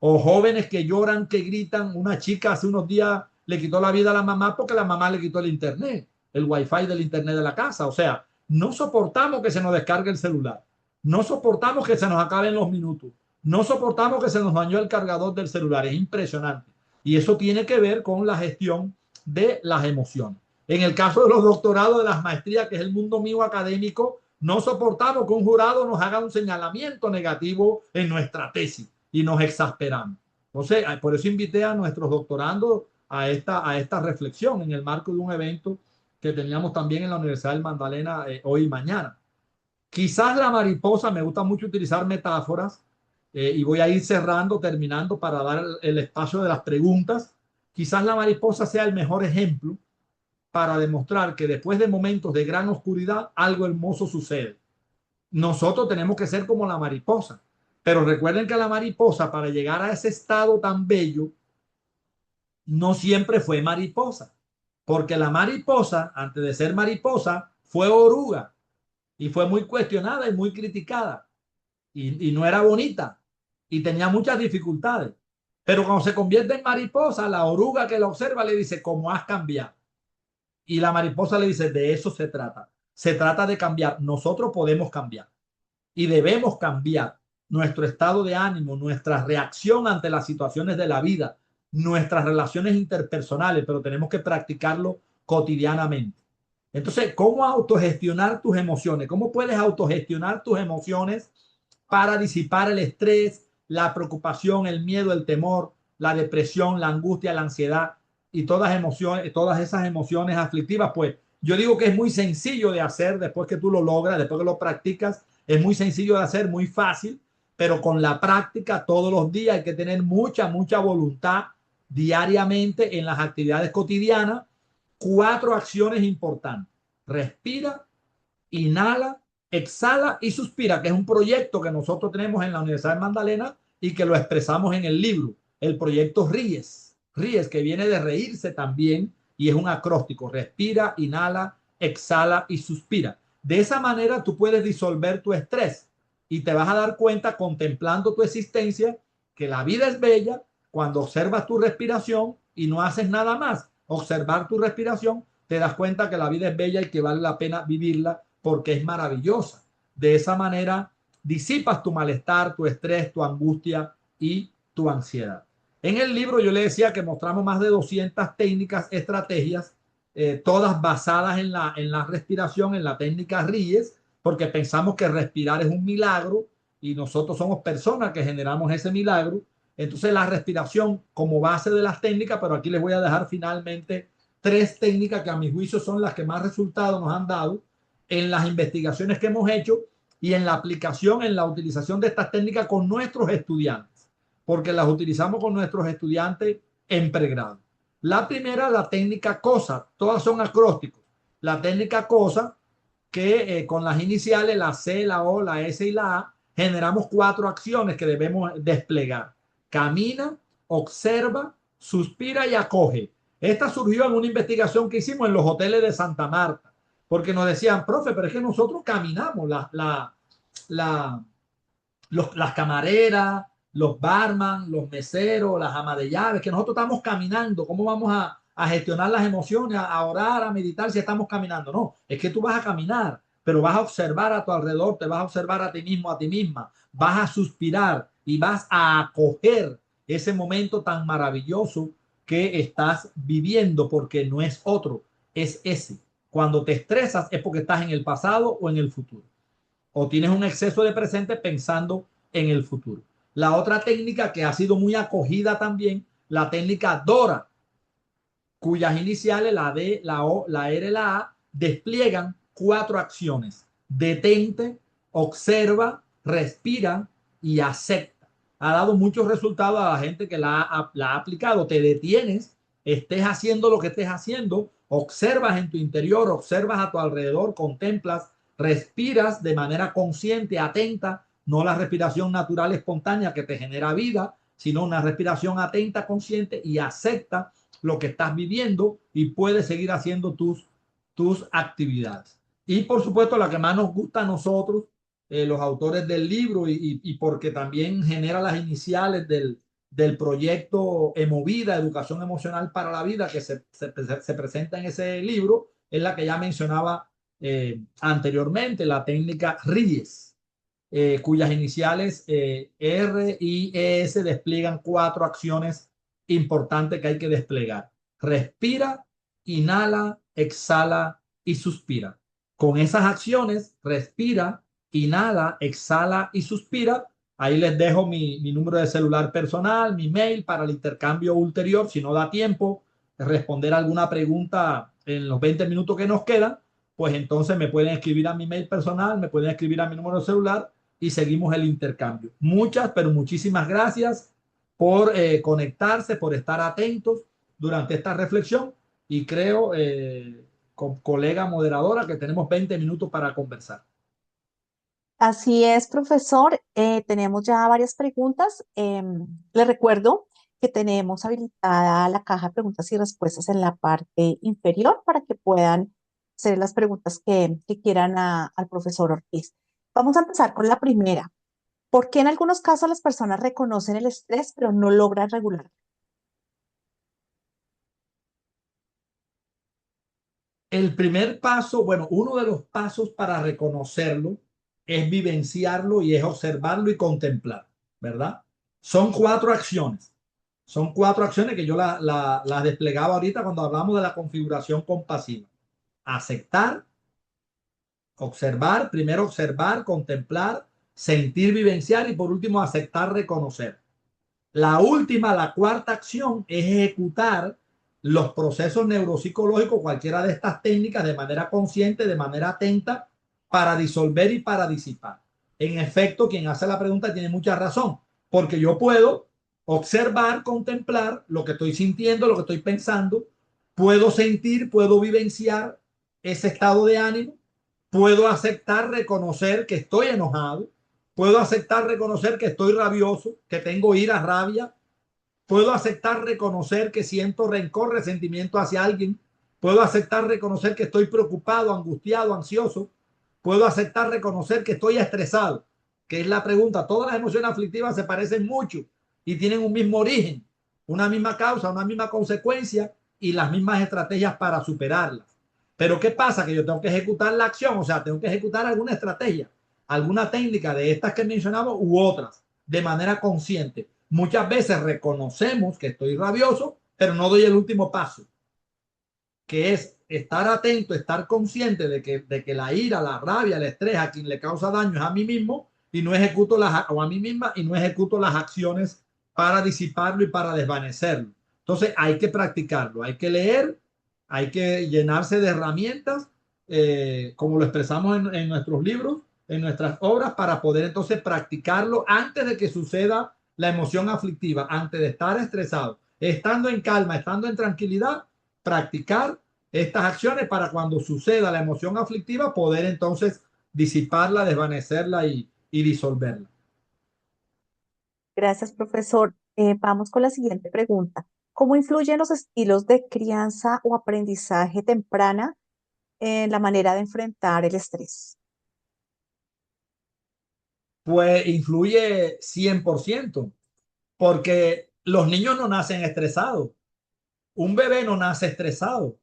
o jóvenes que lloran, que gritan. Una chica hace unos días le quitó la vida a la mamá porque la mamá le quitó el internet, el wifi del internet de la casa. O sea, no soportamos que se nos descargue el celular, no soportamos que se nos acaben los minutos, no soportamos que se nos dañó el cargador del celular. Es impresionante. Y eso tiene que ver con la gestión de las emociones. En el caso de los doctorados, de las maestrías, que es el mundo mío académico, no soportamos que un jurado nos haga un señalamiento negativo en nuestra tesis y nos exasperamos. Entonces, por eso invité a nuestros doctorandos a esta reflexión en el marco de un evento que teníamos también en la Universidad del Magdalena hoy y mañana. Quizás la mariposa, me gusta mucho utilizar metáforas, y voy a ir cerrando, terminando para dar el espacio de las preguntas. Quizás la mariposa sea el mejor ejemplo para demostrar que después de momentos de gran oscuridad, algo hermoso sucede. Nosotros tenemos que ser como la mariposa. Pero recuerden que la mariposa, para llegar a ese estado tan bello, no siempre fue mariposa. Porque la mariposa, antes de ser mariposa, fue oruga y fue muy cuestionada y muy criticada. Y no era bonita y tenía muchas dificultades. Pero cuando se convierte en mariposa, la oruga que la observa le dice: ¿cómo has cambiado? Y la mariposa le dice: de eso se trata. Se trata de cambiar. Nosotros podemos cambiar y debemos cambiar. nuestro estado de ánimo, nuestra reacción ante las situaciones de la vida, nuestras relaciones interpersonales, pero tenemos que practicarlo cotidianamente. Entonces, ¿cómo autogestionar tus emociones? ¿Cómo puedes autogestionar tus emociones para disipar el estrés, la preocupación, el miedo, el temor, la depresión, la angustia, la ansiedad y todas esas emociones aflictivas? Pues yo digo que es muy sencillo de hacer después que tú lo logras, después que lo practicas, es muy sencillo de hacer, muy fácil, pero con la práctica todos los días hay que tener mucha voluntad diariamente en las actividades cotidianas. 4 acciones importantes: respira, inhala, exhala y suspira, que es un proyecto que nosotros tenemos en la Universidad de Magdalena y que lo expresamos en el libro, el proyecto Ríes. Ríes, que viene de reírse también, y es un acróstico: respira, inhala, exhala y suspira. De esa manera tú puedes disolver tu estrés y te vas a dar cuenta, contemplando tu existencia, que la vida es bella cuando observas tu respiración y no haces nada más. Observar tu respiración, te das cuenta que la vida es bella y que vale la pena vivirla porque es maravillosa. De esa manera disipas tu malestar, tu estrés, tu angustia y tu ansiedad. En el libro yo le decía que mostramos más de 200 técnicas, estrategias, todas basadas en la respiración, en la técnica Ríes, porque pensamos que respirar es un milagro y nosotros somos personas que generamos ese milagro. Entonces la respiración como base de las técnicas, pero aquí les voy a dejar finalmente 3 técnicas que a mi juicio son las que más resultados nos han dado en las investigaciones que hemos hecho y en la aplicación, en la utilización de estas técnicas con nuestros estudiantes, porque las utilizamos con nuestros estudiantes en pregrado. La primera, la técnica COSA, todas son acrósticos. La técnica COSA, que con las iniciales, la C, la O, la S y la A, generamos 4 acciones que debemos desplegar: camina, observa, suspira y acoge. Esta surgió en una investigación que hicimos en los hoteles de Santa Marta, porque nos decían: profe, pero es que nosotros caminamos, la, las camareras, los barman, los meseros, las amas de llaves, que nosotros estamos caminando. ¿Cómo vamos a gestionar las emociones, a orar, a meditar si estamos caminando? No, es que tú vas a caminar, pero vas a observar a tu alrededor, te vas a observar a ti mismo, a ti misma, vas a suspirar y vas a acoger ese momento tan maravilloso que estás viviendo, porque no es otro, es ese. Cuando te estresas es porque estás en el pasado o en el futuro, o tienes un exceso de presente pensando en el futuro. La otra técnica que ha sido muy acogida también, la técnica DORA, cuyas iniciales, la D, la O, la R, la A, despliegan 4 acciones: detente, observa, respira y acepta. Ha dado muchos resultados a la gente que la ha aplicado. Te detienes, estés haciendo lo que estés haciendo, observas en tu interior, observas a tu alrededor, contemplas, respiras de manera consciente, atenta, no la respiración natural espontánea que te genera vida, sino una respiración atenta, consciente, y acepta lo que estás viviendo y puedes seguir haciendo tus actividades. Y por supuesto, la que más nos gusta a nosotros, los autores del libro, y porque también genera las iniciales del proyecto Emovida, Educación Emocional para la Vida, que se presenta en ese libro, es la que ya mencionaba anteriormente, la técnica RIES, cuyas iniciales R y ES despliegan 4 acciones importantes que hay que desplegar: respira, inhala, exhala y suspira. Con esas acciones, respira, inhala, exhala y suspira. Ahí les dejo mi número de celular personal, mi mail para el intercambio ulterior. Si no da tiempo de responder alguna pregunta en los 20 minutos que nos quedan, pues entonces me pueden escribir a mi mail personal, me pueden escribir a mi número de celular y seguimos el intercambio. Muchas, pero muchísimas gracias por conectarse, por estar atentos durante esta reflexión, y creo, con colega moderadora, que tenemos 20 minutos para conversar. Así es, profesor. Tenemos ya varias preguntas. Le recuerdo que tenemos habilitada la caja de preguntas y respuestas en la parte inferior para que puedan hacer las preguntas que quieran al profesor Ortiz. Vamos a empezar con la primera. ¿Por qué en algunos casos las personas reconocen el estrés pero no logran regular? El primer paso, bueno, uno de los pasos para reconocerlo es vivenciarlo y es observarlo y contemplar, ¿verdad? Son cuatro acciones. Son cuatro acciones que yo las desplegaba ahorita cuando hablamos de la configuración compasiva. Aceptar, observar, primero observar, contemplar, sentir, vivenciar y por último aceptar, reconocer. La última, la cuarta acción es ejecutar los procesos neuropsicológicos, cualquiera de estas técnicas, de manera consciente, de manera atenta, para disolver y para disipar. En efecto, quien hace la pregunta tiene mucha razón, porque yo puedo observar, contemplar lo que estoy sintiendo, lo que estoy pensando, puedo sentir, puedo vivenciar ese estado de ánimo, puedo aceptar, reconocer que estoy enojado, puedo aceptar, reconocer que estoy rabioso, que tengo ira, rabia. Puedo aceptar, reconocer que siento rencor, resentimiento hacia alguien. Puedo aceptar, reconocer que estoy preocupado, angustiado, ansioso. Puedo aceptar, reconocer que estoy estresado, que es la pregunta. Todas las emociones aflictivas se parecen mucho y tienen un mismo origen, una misma causa, una misma consecuencia y las mismas estrategias para superarlas. Pero ¿qué pasa? Que yo tengo que ejecutar la acción, o sea, tengo que ejecutar alguna estrategia, alguna técnica de estas que mencionamos u otras de manera consciente. Muchas veces reconocemos que estoy rabioso, pero no doy el último paso, que es estar atento, estar consciente de que la ira, la rabia, el estrés a quien le causa daño es a mí mismo y no ejecuto o a mí misma y no ejecuto las acciones para disiparlo y para desvanecerlo. Entonces hay que practicarlo, hay que leer, hay que llenarse de herramientas, como lo expresamos en nuestros libros, en nuestras obras, para poder entonces practicarlo antes de que suceda la emoción aflictiva, antes de estar estresado, estando en calma, estando en tranquilidad, practicar estas acciones para cuando suceda la emoción aflictiva poder entonces disiparla, desvanecerla y disolverla. Gracias, profesor. Vamos con la siguiente pregunta. ¿Cómo influyen los estilos de crianza o aprendizaje temprana en la manera de enfrentar el estrés? Pues influye 100% porque los niños no nacen estresados. Un bebé no nace estresado.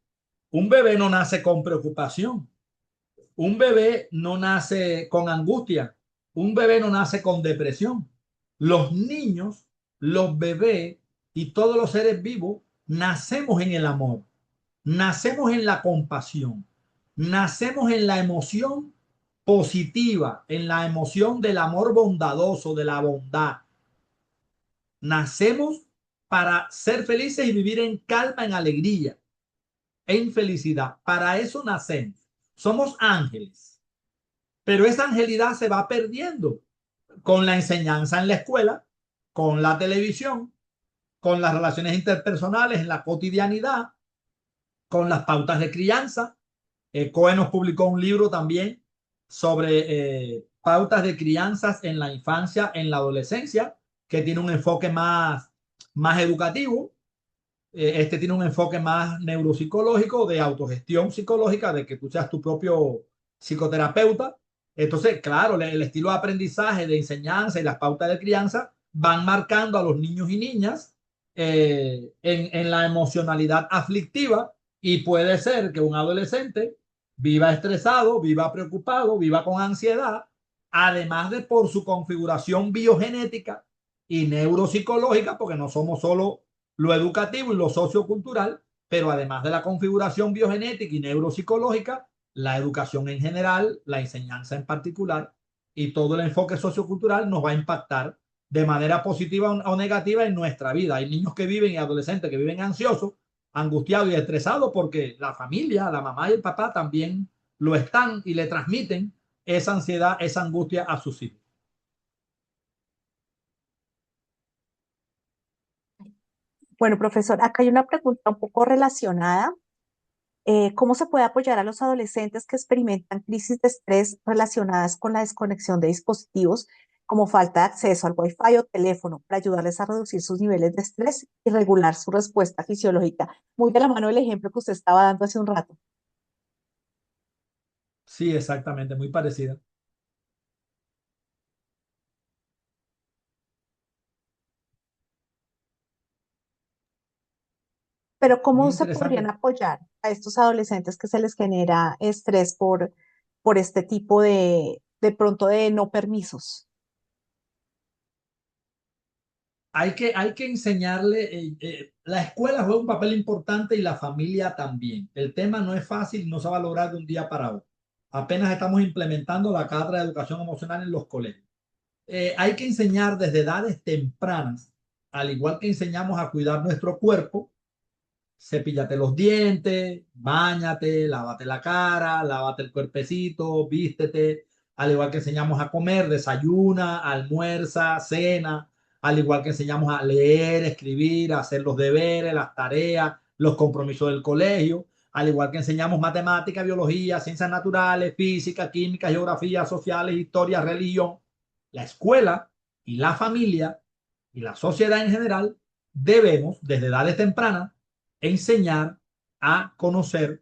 Un bebé no nace con preocupación. Un bebé no nace con angustia. Un bebé no nace con depresión. Los niños, los bebés y todos los seres vivos nacemos en el amor, nacemos en la compasión, nacemos en la emoción positiva, en la emoción del amor bondadoso, de la bondad. Nacemos para ser felices y vivir en calma, en alegría, en felicidad. Para eso nacemos. Somos ángeles. Pero esa angelidad se va perdiendo con la enseñanza en la escuela, con la televisión, con las relaciones interpersonales en la cotidianidad, con las pautas de crianza. Cohen nos publicó un libro también sobre pautas de crianzas en la infancia, en la adolescencia, que tiene un enfoque más educativo. Este tiene un enfoque más neuropsicológico, de autogestión psicológica, de que tú seas tu propio psicoterapeuta. Entonces, claro, el estilo de aprendizaje, de enseñanza y las pautas de crianza van marcando a los niños y niñas en la emocionalidad aflictiva y puede ser que un adolescente viva estresado, viva preocupado, viva con ansiedad, además de por su configuración biogenética y neuropsicológica, porque no somos solo lo educativo y lo sociocultural, pero además de la configuración biogenética y neuropsicológica, la educación en general, la enseñanza en particular y todo el enfoque sociocultural nos va a impactar de manera positiva o negativa en nuestra vida. Hay niños que viven y adolescentes que viven ansiosos, angustiados y estresados porque la familia, la mamá y el papá también lo están y le transmiten esa ansiedad, esa angustia a sus hijos. Bueno, profesor, acá hay una pregunta un poco relacionada. ¿Cómo se puede apoyar a los adolescentes que experimentan crisis de estrés relacionadas con la desconexión de dispositivos, como falta de acceso al Wi-Fi o teléfono, para ayudarles a reducir sus niveles de estrés y regular su respuesta fisiológica? Muy de la mano del ejemplo que usted estaba dando hace un rato. Sí, exactamente, muy parecida. Pero Muy ¿cómo se podrían interesante. apoyar a estos adolescentes que se les genera estrés por este tipo de pronto de no permisos. Hay que enseñarle, la escuela juega un papel importante y la familia también. El tema no es fácil, no se va a lograr de un día para otro. Apenas estamos implementando la cátedra de educación emocional en los colegios. Hay que enseñar desde edades tempranas, al igual que enseñamos a cuidar nuestro cuerpo, cepíllate los dientes, báñate, lávate la cara, lávate el cuerpecito, vístete, al igual que enseñamos a comer, desayuna, almuerza, cena, al igual que enseñamos a leer, escribir, a hacer los deberes, las tareas, los compromisos del colegio, al igual que enseñamos matemática, biología, ciencias naturales, física, química, geografía, sociales, historia, religión. La escuela y la familia y la sociedad en general debemos, desde edades tempranas, enseñar a conocer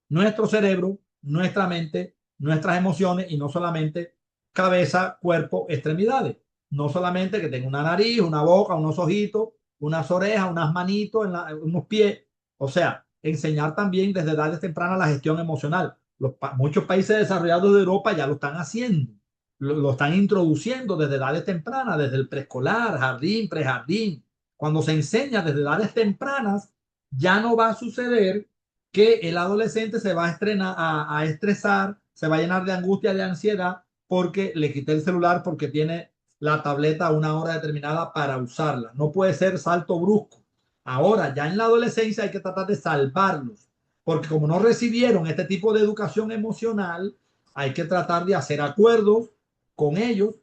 nuestro cerebro, nuestra mente, nuestras emociones y no solamente cabeza, cuerpo, extremidades. No solamente que tenga una nariz, una boca, unos ojitos, unas orejas, unas manitos, unos pies. O sea, enseñar también desde edades tempranas la gestión emocional. Muchos países desarrollados de Europa ya lo están haciendo. Lo están introduciendo desde edades tempranas, desde el preescolar, jardín, prejardín. Cuando se enseña desde edades tempranas, ya no va a suceder que el adolescente se va a estresar, se va a llenar de angustia, de ansiedad, porque le quité el celular, porque tiene la tableta a una hora determinada para usarla. No puede ser salto brusco. Ahora, ya en la adolescencia hay que tratar de salvarlos, porque como no recibieron este tipo de educación emocional, hay que tratar de hacer acuerdos con ellos,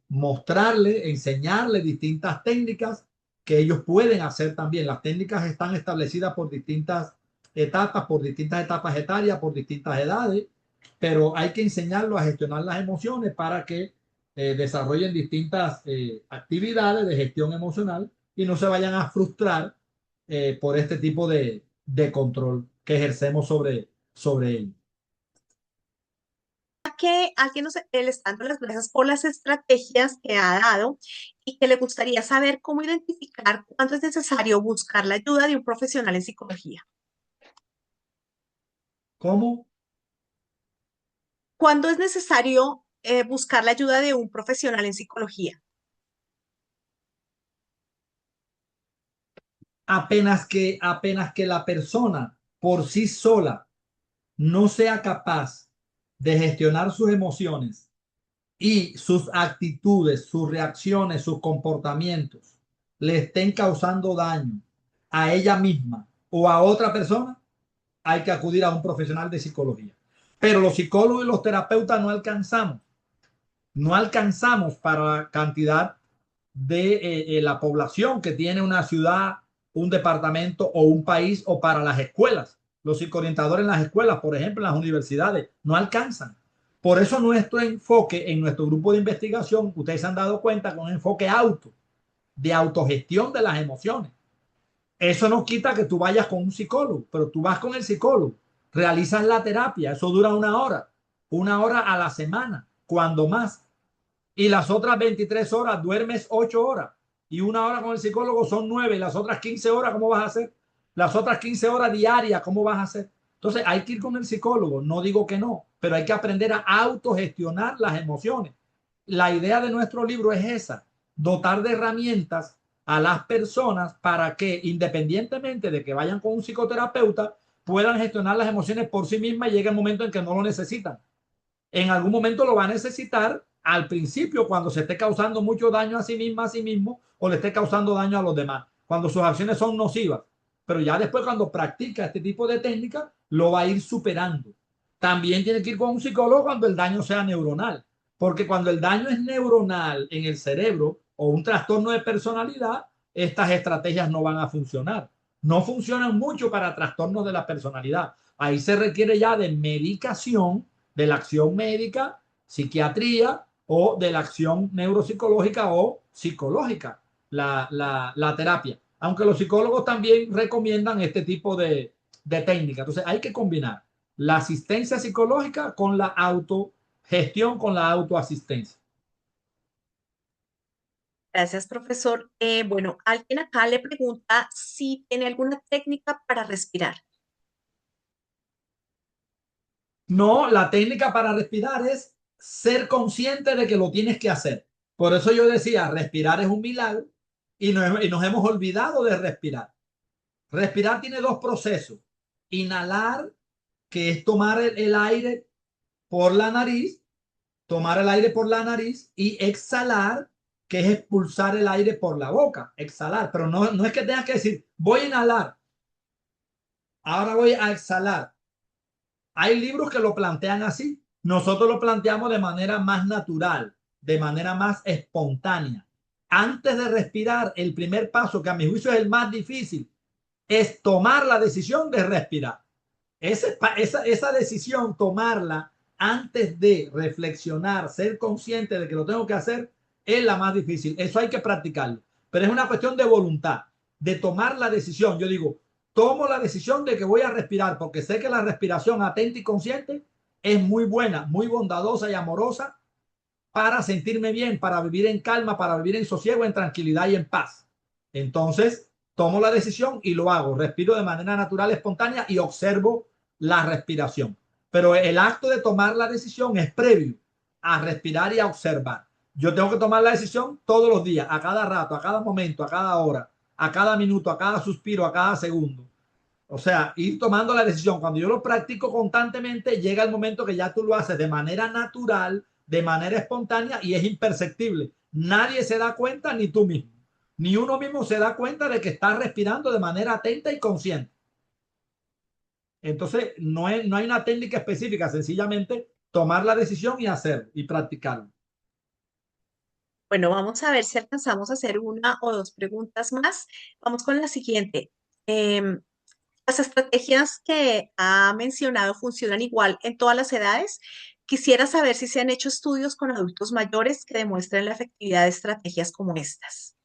mostrarles, enseñarles distintas técnicas que ellos pueden hacer también. Las técnicas están establecidas por distintas etapas etarias, por distintas edades, pero hay que enseñarlo a gestionar las emociones para que desarrollen distintas actividades de gestión emocional y no se vayan a frustrar por este tipo de control que ejercemos sobre ellos. A que le está dando las gracias por las estrategias que ha dado y que le gustaría saber cómo identificar cuándo es necesario buscar la ayuda de un profesional en psicología. ¿Cómo? ¿Cuándo es necesario buscar la ayuda de un profesional en psicología? Apenas que la persona por sí sola no sea capaz de gestionar sus emociones y sus actitudes, sus reacciones, sus comportamientos le estén causando daño a ella misma o a otra persona, hay que acudir a un profesional de psicología. Pero los psicólogos y los terapeutas no alcanzamos para la cantidad de la población que tiene una ciudad, un departamento o un país, o para las escuelas. Los psicoorientadores en las escuelas, por ejemplo, en las universidades, no alcanzan. Por eso nuestro enfoque en nuestro grupo de investigación, ustedes se han dado cuenta, con un enfoque de autogestión de las emociones. Eso no quita que tú vayas con un psicólogo, pero tú vas con el psicólogo, realizas la terapia, eso dura una hora a la semana, cuando más. Y las otras 23 horas duermes 8 horas y una hora con el psicólogo son 9 y las otras 15 horas, ¿cómo vas a hacer? Las otras 15 horas diarias, ¿cómo vas a hacer? Entonces hay que ir con el psicólogo, no digo que no, pero hay que aprender a autogestionar las emociones. La idea de nuestro libro es esa, dotar de herramientas a las personas para que, independientemente de que vayan con un psicoterapeuta, puedan gestionar las emociones por sí mismas y llegue el momento en que no lo necesitan. En algún momento lo va a necesitar al principio, cuando se esté causando mucho daño a sí misma, a sí mismo, o le esté causando daño a los demás, cuando sus acciones son nocivas. Pero ya después, cuando practica este tipo de técnica, lo va a ir superando. También tiene que ir con un psicólogo cuando el daño sea neuronal, porque cuando el daño es neuronal en el cerebro o un trastorno de personalidad, estas estrategias no van a funcionar. No funcionan mucho para trastornos de la personalidad. Ahí se requiere ya de medicación, de la acción médica, psiquiatría o de la acción neuropsicológica o psicológica, la terapia. Aunque los psicólogos también recomiendan este tipo de técnica. Entonces hay que combinar la asistencia psicológica con la autogestión, con la autoasistencia. Gracias, profesor. Bueno, alguien acá le pregunta si tiene alguna técnica para respirar. No, la técnica para respirar es ser consciente de que lo tienes que hacer. Por eso yo decía, respirar es un milagro y nos hemos olvidado de respirar. Respirar tiene dos procesos. Inhalar, que es tomar el aire por la nariz, tomar el aire por la nariz y exhalar, que es expulsar el aire por la boca, exhalar. Pero no es que tengas que decir, voy a inhalar, ahora voy a exhalar. Hay libros que lo plantean así. Nosotros lo planteamos de manera más natural, de manera más espontánea. Antes de respirar, el primer paso, que a mi juicio es el más difícil, es tomar la decisión de respirar. Esa decisión, tomarla antes de reflexionar, ser consciente de que lo tengo que hacer, es la más difícil. Eso hay que practicarlo. Pero es una cuestión de voluntad, de tomar la decisión. Yo digo, tomo la decisión de que voy a respirar porque sé que la respiración atenta y consciente es muy buena, muy bondadosa y amorosa para sentirme bien, para vivir en calma, para vivir en sosiego, en tranquilidad y en paz. Entonces, tomo la decisión y lo hago. Respiro de manera natural, espontánea y observo la respiración. Pero el acto de tomar la decisión es previo a respirar y a observar. Yo tengo que tomar la decisión todos los días, a cada rato, a cada momento, a cada hora, a cada minuto, a cada suspiro, a cada segundo. O sea, ir tomando la decisión. Cuando yo lo practico constantemente, llega el momento que ya tú lo haces de manera natural, de manera espontánea y es imperceptible. Nadie se da cuenta, ni tú mismo. Ni uno mismo se da cuenta de que está respirando de manera atenta y consciente. Entonces, no hay una técnica específica, sencillamente tomar la decisión y hacer y practicarlo. Bueno, vamos a ver si alcanzamos a hacer una o dos preguntas más. Vamos con la siguiente. Em, ¿Las estrategias que ha mencionado funcionan igual en todas las edades? Quisiera saber si se han hecho estudios con adultos mayores que demuestren la efectividad de estrategias como estas.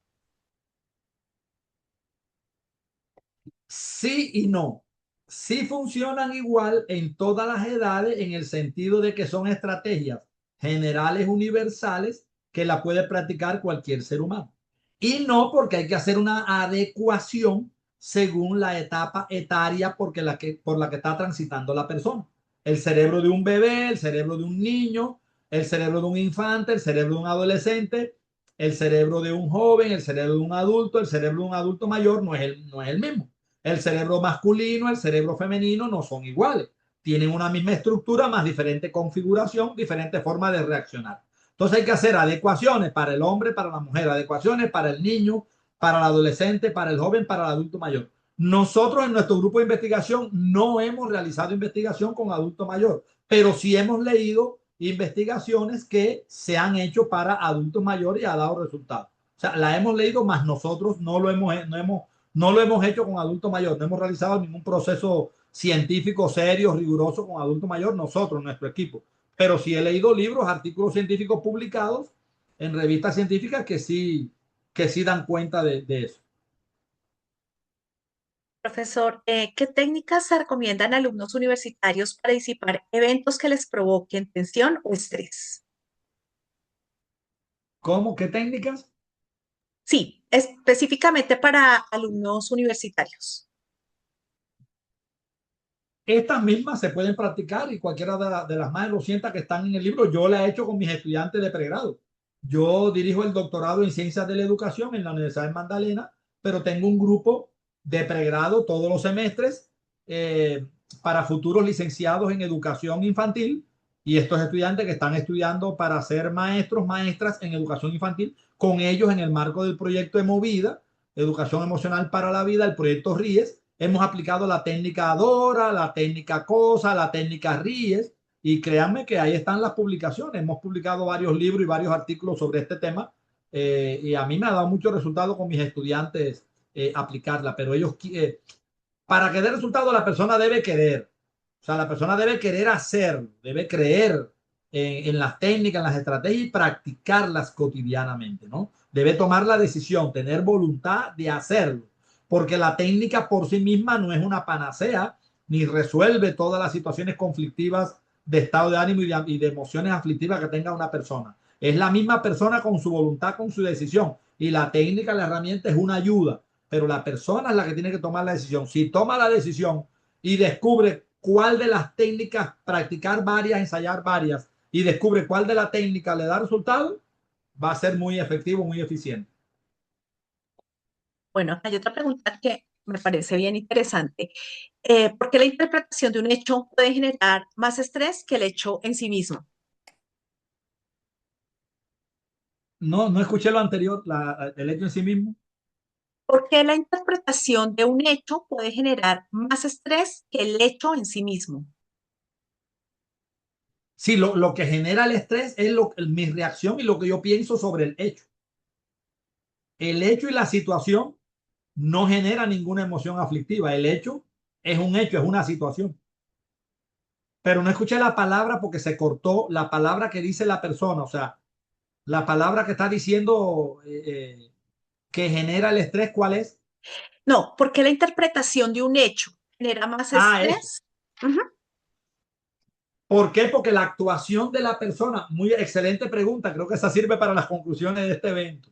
Sí y no. Sí funcionan igual en todas las edades en el sentido de que son estrategias generales universales que la puede practicar cualquier ser humano. Y no porque hay que hacer una adecuación según la etapa etaria por la que está transitando la persona. El cerebro de un bebé, el cerebro de un niño, el cerebro de un infante, el cerebro de un adolescente, el cerebro de un joven, el cerebro de un adulto, el cerebro de un adulto mayor no es el mismo. El cerebro masculino, el cerebro femenino no son iguales. Tienen una misma estructura, más diferente configuración, diferente forma de reaccionar. Entonces hay que hacer adecuaciones para el hombre, para la mujer, adecuaciones para el niño, para el adolescente, para el joven, para el adulto mayor. Nosotros en nuestro grupo de investigación no hemos realizado investigación con adulto mayor, pero sí hemos leído investigaciones que se han hecho para adultos mayores y ha dado resultados. O sea, la hemos leído, más nosotros no lo hemos hecho con adulto mayor, no hemos realizado ningún proceso científico serio, riguroso con adulto mayor, nosotros, nuestro equipo. Pero sí he leído libros, artículos científicos publicados en revistas científicas que sí dan cuenta de eso. Profesor, ¿qué técnicas se recomiendan a alumnos universitarios para disipar eventos que les provoquen tensión o estrés? ¿Cómo? ¿Qué técnicas? Sí, específicamente para alumnos universitarios. Estas mismas se pueden practicar y cualquiera de las más de 200 que están en el libro, yo la he hecho con mis estudiantes de pregrado. Yo dirijo el doctorado en Ciencias de la Educación en la Universidad de Magdalena, pero tengo un grupo de pregrado todos los semestres eh, para futuros licenciados en educación infantil y estos estudiantes que están estudiando para ser maestros, maestras en educación infantil, con ellos en el marco del proyecto de Movida, Educación Emocional para la Vida, el proyecto RIES. Hemos aplicado la técnica Dora, la técnica COSA, la técnica RIES, y créanme que ahí están las publicaciones. Hemos publicado varios libros y varios artículos sobre este tema, y a mí me ha dado mucho resultado con mis estudiantes aplicarla, pero para que dé resultado la persona debe querer, o sea, la persona debe querer hacer, debe creer en las técnicas, en las estrategias y practicarlas cotidianamente, ¿no? Debe tomar la decisión, tener voluntad de hacerlo, porque la técnica por sí misma no es una panacea ni resuelve todas las situaciones conflictivas de estado de ánimo y de emociones aflictivas que tenga una persona. Es la misma persona con su voluntad, con su decisión, y la técnica, la herramienta es una ayuda, pero la persona es la que tiene que tomar la decisión. Si toma la decisión y descubre cuál de las técnicas, practicar varias, ensayar varias, y descubre cuál de la técnica le da resultado, va a ser muy efectivo, muy eficiente. Bueno, hay otra pregunta que me parece bien interesante. ¿Por qué la interpretación de un hecho puede generar más estrés que el hecho en sí mismo? No, no escuché lo anterior, el hecho en sí mismo. ¿Por qué la interpretación de un hecho puede generar más estrés que el hecho en sí mismo? Sí, lo que genera el estrés es mi reacción y lo que yo pienso sobre el hecho. El hecho y la situación no genera ninguna emoción aflictiva. El hecho es un hecho, es una situación. Pero no escuché la palabra porque se cortó la palabra que dice la persona, o sea, la palabra que está diciendo que genera el estrés, ¿cuál es? No, ¿por qué la interpretación de un hecho genera más Ah, eso. estrés? Ujú. ¿Por qué? Porque la actuación de la persona, muy excelente pregunta, creo que esa sirve para las conclusiones de este evento.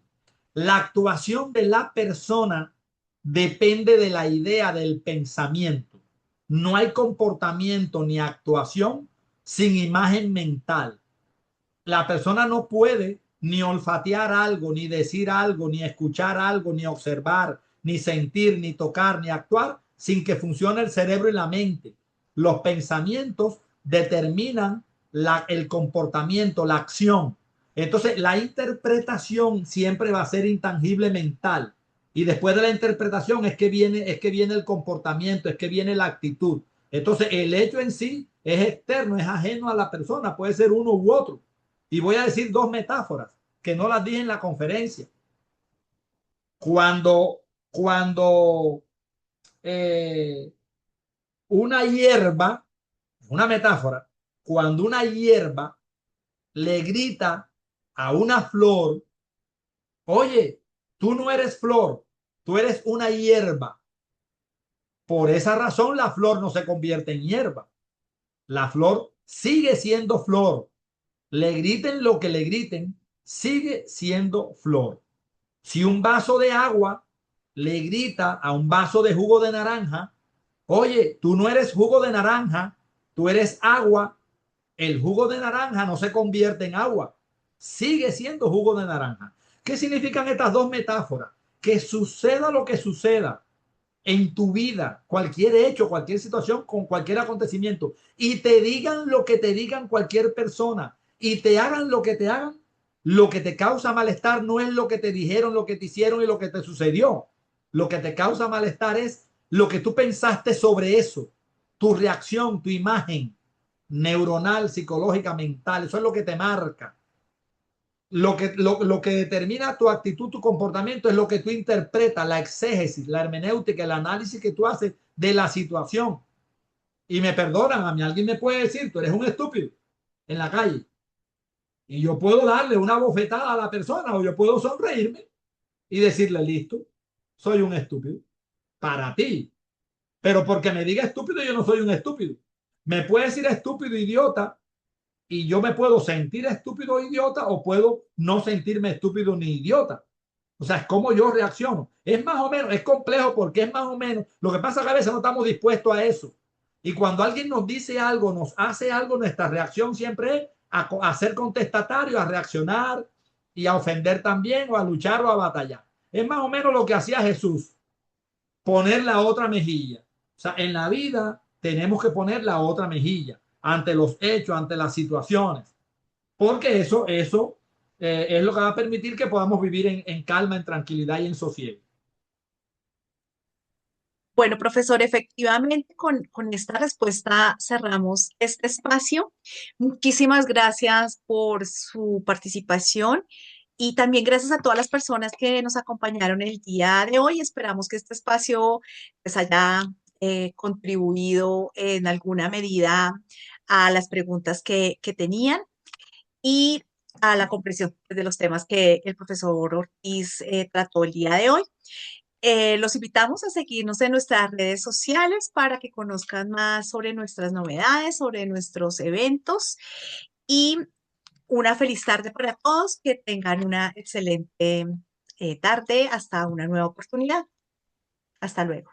La actuación de la persona depende de la idea del pensamiento. No hay comportamiento ni actuación sin imagen mental. La persona no puede ni olfatear algo, ni decir algo, ni escuchar algo, ni observar, ni sentir, ni tocar, ni actuar sin que funcione el cerebro y la mente. Los pensamientos determinan el comportamiento, la acción. Entonces, la interpretación siempre va a ser intangible mental. Y después de la interpretación es que viene el comportamiento, es que viene la actitud. Entonces, el hecho en sí es externo, es ajeno a la persona, puede ser uno u otro. Y voy a decir dos metáforas que no las dije en la conferencia. Cuando eh, una hierba, una metáfora, cuando una hierba le grita a una flor, oye, tú no eres flor, tú eres una hierba. Por esa razón la flor no se convierte en hierba. La flor sigue siendo flor. Le griten lo que le griten, sigue siendo flor. Si un vaso de agua le grita a un vaso de jugo de naranja, oye, tú no eres jugo de naranja, tú eres agua, el jugo de naranja no se convierte en agua, sigue siendo jugo de naranja. ¿Qué significan estas dos metáforas? Que suceda lo que suceda en tu vida, cualquier hecho, cualquier situación, con cualquier acontecimiento, y te digan lo que te digan cualquier persona, y te hagan lo que te hagan, lo que te causa malestar no es lo que te dijeron, lo que te hicieron y lo que te sucedió. Lo que te causa malestar es lo que tú pensaste sobre eso, tu reacción, tu imagen neuronal, psicológica, mental. Eso es lo que te marca. Lo que determina tu actitud, tu comportamiento es lo que tú interpretas, la exégesis, la hermenéutica, el análisis que tú haces de la situación. Y me perdonan, a mí alguien me puede decir, tú eres un estúpido en la calle. Y yo puedo darle una bofetada a la persona o yo puedo sonreírme y decirle, listo, soy un estúpido para ti. Pero porque me diga estúpido, yo no soy un estúpido. Me puede decir estúpido, idiota, y yo me puedo sentir estúpido o idiota o puedo no sentirme estúpido ni idiota. O sea, es como yo reacciono. Es más o menos, es complejo porque es más o menos. Lo que pasa es que a veces no estamos dispuestos a eso. Y cuando alguien nos dice algo, nos hace algo, nuestra reacción siempre es a ser contestatario, a reaccionar y a ofender también o a luchar o a batallar. Es más o menos lo que hacía Jesús, poner la otra mejilla. O sea, en la vida tenemos que poner la otra mejilla ante los hechos, ante las situaciones, porque eso es lo que va a permitir que podamos vivir en calma, en tranquilidad y en sosiego. Bueno, profesor, efectivamente con esta respuesta cerramos este espacio. Muchísimas gracias por su participación y también gracias a todas las personas que nos acompañaron el día de hoy. Esperamos que este espacio les haya contribuido en alguna medida a las preguntas que tenían y a la comprensión de los temas que el profesor Ortiz trató el día de hoy. Los invitamos a seguirnos en nuestras redes sociales para que conozcan más sobre nuestras novedades, sobre nuestros eventos y una feliz tarde para todos. Que tengan una excelente tarde. Hasta una nueva oportunidad. Hasta luego.